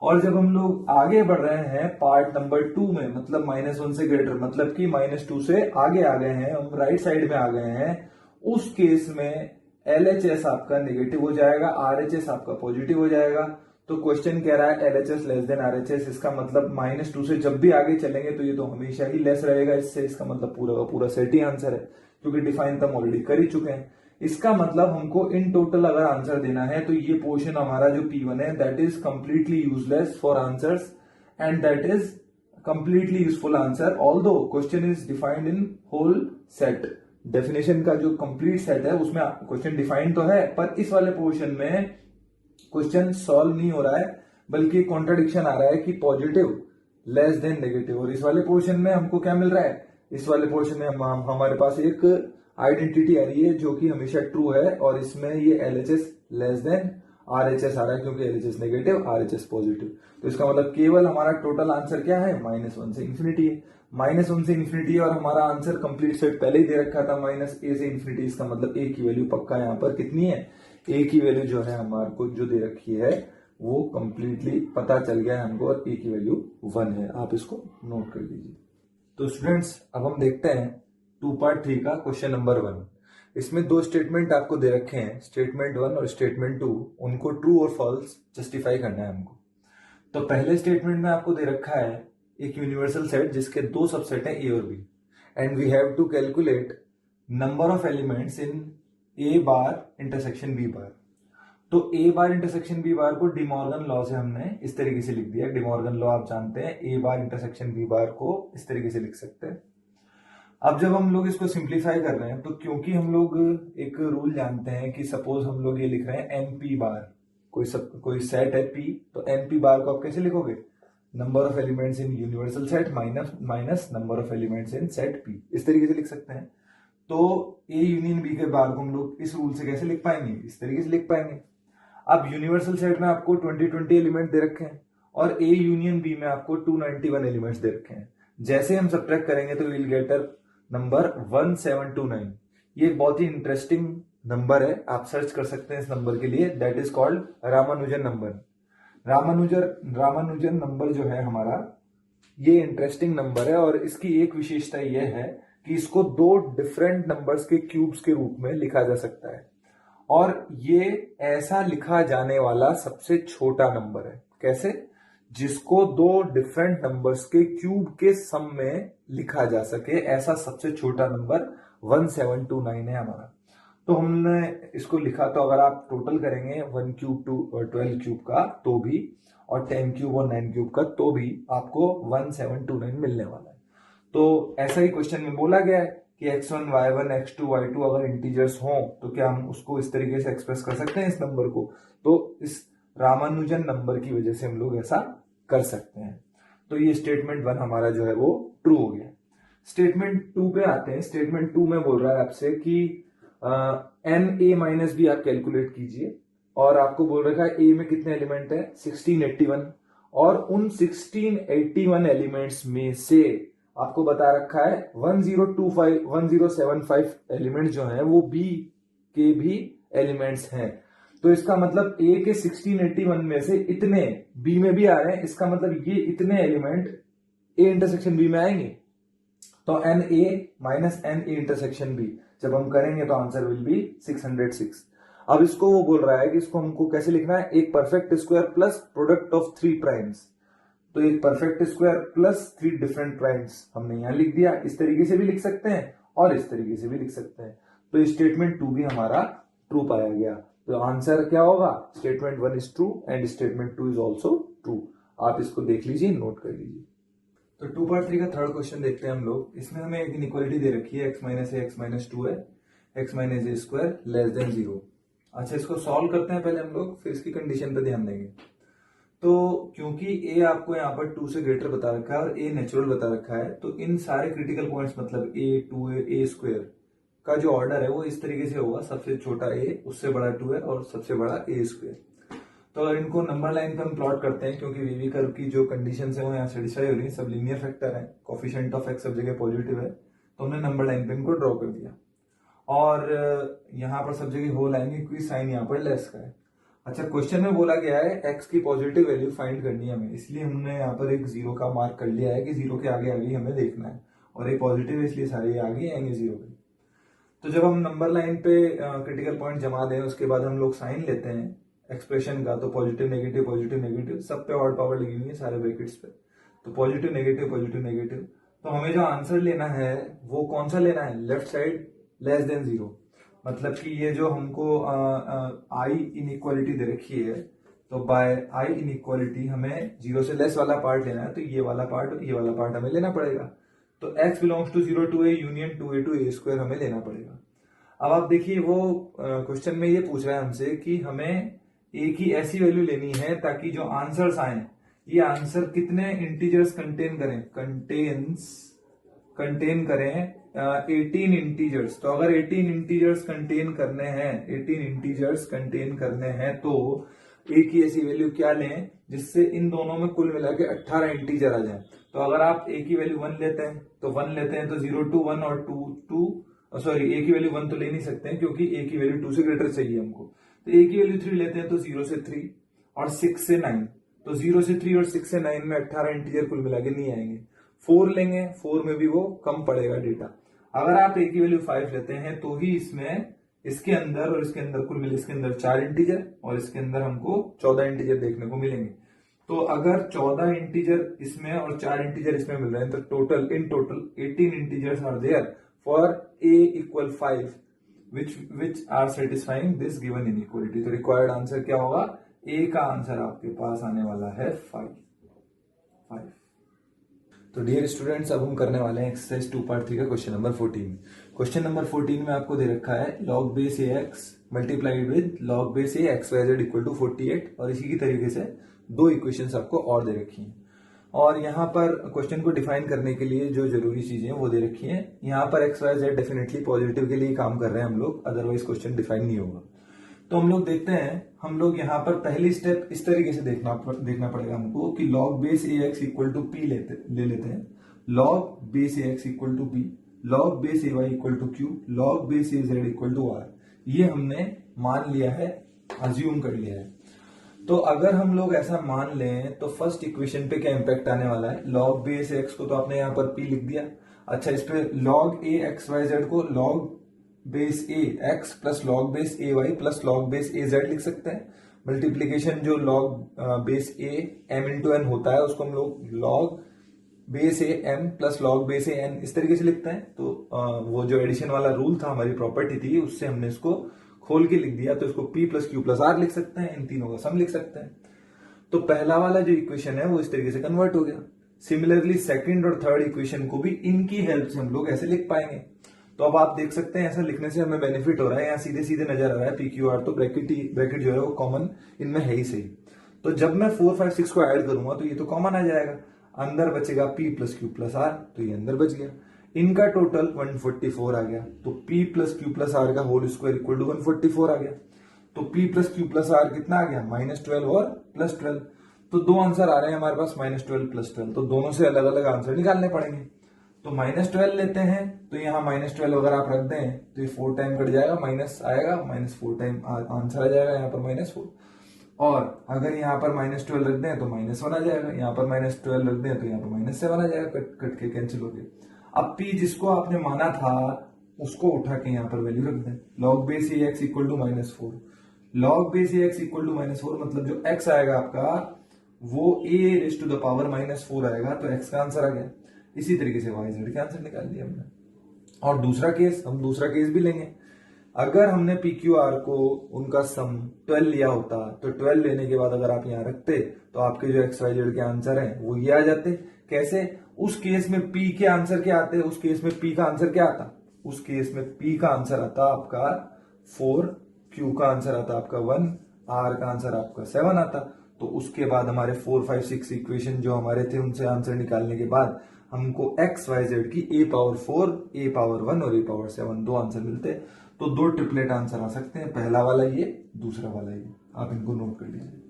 और जब हम लोग आगे बढ़ रहे हैं पार्ट नंबर 2 में, मतलब -1 से ग्रेटर, मतलब कि -2 से आगे आ गए हैं, हम राइट साइड में आ गए हैं, उस केस में LHS आपका नेगेटिव हो जाएगा, RHS आपका पॉजिटिव हो जाएगा। तो क्वेश्चन कह रहा है LHS लेस देन RHS, इसका मतलब -2 से जब भी आगे चलेंगे तो ये तो हमेशा ही लेस रहेगा इससे, इसका मतलब पूरा का पूरा सेट ही आंसर है, क्योंकि डिफाइन तो हम ऑलरेडी कर ही चुके हैं। इसका मतलब हमको इन टोटल अगर आंसर देना है तो ये पोर्शन हमारा जो P1 है that is completely useless for answers and that is completely useful answer, although question is defined in whole set. Definition का जो कंप्लीट सेट है उसमें क्वेश्चन डिफाइंड तो है, पर इस वाले पोर्शन में क्वेश्चन सॉल्व नहीं हो रहा है, बल्कि कॉन्ट्राडिक्शन आ रहा है कि पॉजिटिव लेस देन नेगेटिव। और इस वाले पोर्शन में हमको क्या मिल रहा है, इस वाले पोर्शन में हमारे पास एक आइडेंटिटी आ रही है जो कि हमेशा ट्रू है, और इसमें ये LHS लेस देन RHS आ रहा है, क्योंकि LHS नेगेटिव RHS पॉजिटिव। तो इसका मतलब केवल हमारा टोटल आंसर क्या है, -1 से इंफिनिटी है, -1 से इंफिनिटी है, और हमारा आंसर कंप्लीट सेट पहले ही दे रखा था -a से इंफिनिटी। इसका मतलब a की वैल्यू पक्का यहाँ पर कितनी है, a की वैल्यू जो है हमारे को जो दे रखी है वो कंप्लीटली पता चल गया है हमको, और a की वैल्यू 1 है। आप इसको नोट कर लीजिए। तो स्टूडेंट्स अब हम देखते हैं 2 पार्ट 3 का क्वेश्चन नंबर 1। इसमें 2 स्टेटमेंट आपको दे रखे हैं, स्टेटमेंट 1 और स्टेटमेंट 2, उनको ट्रू और फॉल्स जस्टिफाई करना है हमको। तो पहले स्टेटमेंट में आपको दे रखा है एक यूनिवर्सल सेट जिसके 2 सबसेट हैं A और B, and we have to calculate number of elements in A bar intersection B bar. तो A bar intersection B bar को डिमॉर्गन लॉ से हमने इस तरीके से लिख दिया। डिमॉर्गन लॉ आप जानते हैं, A bar intersection B bar को इस तरीके से लिख सकते हैं। अब जब हम लोग इसको सिंप्लीफाई कर रहे हैं तो क्योंकि हम लोग एक रूल जानते हैं कि सपोज हम लोग ये लिख रहे हैं NP बार, कोई सेट है P, तो NP बार को आप कैसे लिखोगे, number of elements in universal set minus number of elements in set P, इस तरीके से लिख सकते हैं। तो A यूनियन B के बार को हम लोग इस रूल से कैसे लिख पाएंगे, इस तरीके से लिख पाएंगे। अब यूनिवर्सल सेट में आपको 20 एलिमेंट दे रखे हैं, और A यूनियन B में आपको 291 एलिमेंट्स दे रखे हैं। जैसे हम सब्ट्रैक्ट करेंगे तो विल गेट नंबर 1729। ये बहुत ही इंटरेस्टिंग नंबर है, आप सर्च कर सकते हैं इस नंबर के लिए, that is called Ramanujan number. Ramanujan number जो है हमारा, ये इंटरेस्टिंग नंबर है, और इसकी एक विशेषता यह है कि इसको 2 डिफरेंट नंबर्स के क्यूब्स के रूप में लिखा जा सकता है, और ये ऐसा लिखा जाने वाला सबसे छोटा नंबर है। कैसे, जिसको 2 डिफरेंट नंबर्स के क्यूब के सम में लिखा जा सके, ऐसा सबसे छोटा नंबर 1729 है हमारा। तो हमने इसको लिखा, तो अगर आप टोटल करेंगे 1 क्यूब टू 12 क्यूब का तो भी, और 10 क्यूब और 9 क्यूब का तो भी आपको 1729 मिलने वाला है। तो ऐसा ही क्वेश्चन में बोला गया है कि x1 y1 x2 y2 अगर इंटीजर्स हों तो क्या हम उसको इस तरीके से एक्सप्रेस कर सकते हैं इस नंबर को। तो इस रामानुजन नंबर की वजह से हम लोग ऐसा कर सकते हैं। तो ये स्टेटमेंट 1 हमारा जो है वो ट्रू हो गया। स्टेटमेंट 2 पे आते हैं। स्टेटमेंट 2 में बोल रहा है आपसे कि NA माइनस B आप कैलकुलेट कीजिए, और आपको बोल रखा है A में कितने एलिमेंट है 1681, और उन 1681 एलिमेंट्स में से आपको बता रखा है 1075 एलिमेंट जो हैं वो B के भी एलिमेंट्स हैं। तो इसका मतलब A के 1681 में से इतने B में भी आ रहे हैं, इसका मतलब ये इतने एलिमेंट A इंटरसेक्शन B में आएंगे। तो NA minus NA intersection B जब हम करेंगे तो आंसर विल बी 606। अब इसको वो बोल रहा है कि इसको हमको कैसे लिखना है, एक perfect square plus product of 3 primes. तो एक perfect square plus 3 different primes हमने यहां लिख दिया। इस तरीके से भी लिख सकते हैं और इस तरीके से भी लिख सकते हैं। तो स्टेटमेंट 2 भी हमारा ट्रू पाया गया। तो आंसर क्या होगा, statement 1 is true and statement 2 is also true. आप इसको देख लीजिए, नोट कर लीजिए। तो 2/3 का थर्ड क्वेश्चन देखते हैं हम लोग। इसमें हमें एक इनइक्वालिटी दे रखी है, x माइनस ए एक्स माइनस 2 है, x माइनस ए स्क्वायर लेस देन 0। अच्छा, इसको सॉल्व करते हैं पहले हम लोग, फिर इसकी कंडीशन पे ध्यान देंगे। तो क्योंकि a आपको यहाँ पर 2 से ग्रेटर बता रखा है और a नेचुरल बता रखा है, तो इन सारे क्रिटिकल पॉइंट्स मतलब a 2a a स्क्वायर का जो ऑर्डर है वो इस तरीके से होगा, सबसे छोटा a, उससे बड़ा 2 है और सबसे बड़ा a स्क्वायर। तो अगर इनको नंबर लाइन पे हम प्लॉट करते हैं, क्योंकि वीवी कर्व की जो कंडीशन है वो यहाँ सेटिस्फाई हो रही है, सब लीनियर फैक्टर है, कोफिशिएंट ऑफ x सब जगह पॉजिटिव है, तो हमने नंबर लाइन पे इनको ड्रॉ कर दिया। और यहाँ पर सब जगह होल आएंगे क्योंकि साइन यहाँ पर लेस का है। अच्छा, क्वेश्चन में बोला गया है x की पॉजिटिव वैल्यू फाइंड करनी है हमें, इसलिए हमने यहाँ पर एक 0 का मार्क कर लिया है कि 0 के आगे आगे हमें देखना है, और एक पॉजिटिव है इसलिए सारे आगे आएंगे 0 पे। तो जब हम नंबर लाइन पे क्रिटिकल पॉइंट जमा दें, उसके बाद हम लोग साइन लेते हैं एक्सप्रेशन का, तो पॉजिटिव नेगेटिव सब पे ऑड पावर लगी हुई है सारे ब्रैकेट्स पे, तो पॉजिटिव नेगेटिव। तो हमें जो आंसर लेना है वो कौन सा लेना है, लेफ्ट साइड लेस देन 0, मतलब कि ये जो हमको आई इनइक्वालिटी दे रखी है, तो बाय आई इनइक्वालिटी हमें 0 से लेस वाला पार्ट लेना है, तो ये वाला पार्ट हमें लेना पड़ेगा। तो x belongs to 0 to a union 2a to a square हमें लेना पड़ेगा। अब आप देखिए वो क्वेश्चन में ये पूछ रहा है हमसे कि हमें a की ऐसी वैल्यू लेनी है ताकि जो आंसर्स आए, ये आंसर कितने इंटीजर्स कंटेन करें 18 इंटीजर्स। तो अगर 18 इंटीजर्स कंटेन करने हैं तो a की ऐसी वैल्यू क्या लें जिससे इन दोनों में कुल मिला के 18 इंटीजर आ जाए। तो अगर आप a की वैल्यू 1 लेते हैं तो 0 to 1 और 2 सॉरी a की वैल्यू 1 तो ले नहीं सकते हैं क्योंकि a की वैल्यू 2 से ग्रेटर चाहिए हमको, तो a की वैल्यू 3 लेते हैं तो 0 से 3 और 6 से 9, तो 0 से 3 और 6 से 9 में 18 इंटीजर कुल मिला के नहीं आएंगे। 4 लेंगे, 4 में भी वो कम पड़ेगा डेटा। अगर आप a की वैल्यू 5 लेते हैं तो ही इसमें इसके अंदर और इसके अंदर कुल मिले इसके अंदर 4 इंटीजर और इसके अंदर हमको 14 इंटीजर देखने को मिलेंगे। तो अगर 14 इंटीजर इसमें और 4 इंटीजर इसमें मिल रहे हैं तो in total 18 integers are there for a equal 5 which are satisfying this given inequality. तो रिक्वायर्ड आंसर क्या होगा, a का आंसर आपके पास आने वाला है 5। तो डियर स्टूडेंट्स, अब हम करने वाले हैं एक्सरसाइज 2.3 का क्वेश्चन नंबर 14। क्वेश्चन नंबर 14 में आपको दे रखा है log base ax multiplied with log base a xyz equal to 48, और इसी की तरीके से दो इक्वेशंस आपको और दे रखी हैं। और यहाँ पर क्वेश्चन को डिफाइन करने के लिए जो जरूरी चीजें हैं वो दे रखी हैं। यहाँ पर xyz डेफिनेटली पॉजिटिव के लिए काम कर रहे हैं हम लोग, अदरवाइज क्वेश्चन डिफाइन नहीं होगा। तो हम लोग देखते हैं, हम लोग यहाँ पर पहली स्टेप इस तरीके से देखना पड़ेगा हमको कि log base ax equal to p ले लेते हैं, log base ax equal to p, log base ay equal to q, log base az equal to r। ये हमने मान लिया है, अज्यूम कर लिया है। तो अगर हम लोग ऐसा मान लें तो फर्स्ट इक्वेशन पे क्या इंपैक्ट आने वाला है, log बेस x को तो आपने यहाँ पर p लिख दिया। अच्छा, इस पे log a xyz को log base a x plus log base a y plus log base a z लिख सकते हैं। मल्टीप्लीकेशन जो log base a m into n होता है उसको हम लोग log base a m plus log base a n इस तरीके से लिखते हैं। तो वो जो एडिशन वाला रूल था, हमारी प्रॉपर्टी थी, उससे हमने इसको खोल के लिख दिया। तो इसको p plus Q plus r लिख सकते हैं, इन तीनों का सम लिख सकते हैं। तो पहला वाला जो इक्वेशन है वो इस तरीके से कन्वर्ट हो गया। सिमिलरली सेकंड और थर्ड इक्वेशन को भी इनकी हेल्प से हम लोग ऐसे लिख पाएंगे। तो अब आप देख सकते हैं ऐसा लिखने से हमें बेनिफिट हो रहा है, यहाँ सीधे सीधे नजर आ रहा है PQR, तो ब्रैकेट जो है वो कॉमन इनमें है ही सही। तो जब मैं 4 5 6 को ऐड करूंगा तो ये तो कॉमन आ जाएगा, अंदर बचेगा p plus Q plus r, तो ये अंदर बच गया। इनका टोटल 144 आ गया, तो p plus Q plus r का होल स्क्वायर इक्वल टू 144 आ गया। तो p plus Q plus r कितना आ गया, -12 और +12। तो दो आंसर आ रहे हैं हमारे पास, -12 +12, तो दोनों से अलग अलग आंसर निकालने पड़ेंगे। तो -12 लेते हैं, तो यहाँ -12 अगर आप रख दें तो ये 4 टाइम कट जाएगा, माइनस आएगा, -4 टाइम आंसर आ जाएगा यहाँ पर -4। और अगर यहाँ पर -12 रख दें तो -1 आ जाएगा, यहाँ पर -12 रख दें तो यहाँ पर -7 आ जाएगा, कट के कैंसिल हो गए। अब p जिसको आपने माना था उसको उठा के यहाँ पर वैल्यू रख दें, log base ax equal to -4, log base ax equal to -4 मतलब जो x आएगा आपका वो a raise to the power -4 आएगा, तो x का आंसर आ गया। इसी तरीके से y z के आंसर निकाल दिया हमने। और दूसरा केस भी लेंगे। अगर हमने PQR को उनका सम 12 लिया होता तो 12 लेने के बाद अगर आप यहाँ रखते तो आपके जो XYZ के आंसर हैं वो ये आ जाते। कैसे? उस केस में P के आंसर क्या आते? उस केस में P का आंसर क्या आता? उस केस में P का आंसर आता आपका 4, Q का आंसर आता आपका 1, R का आंसर आपका 7 आता। तो उसके बाद हमारे 4 5 6 इक्वेशन जो हमारे थे उनसे आंसर निकालने के बाद हमको XYZ की a पावर 4, a पावर 1 और a पावर 7 दो आंसर मिलते हैं। तो दो ट्रिपलेट आंसर आ सकते हैं, पहला वाला ये, दूसरा वाला ये। आप इनको नोट कर लीजिए।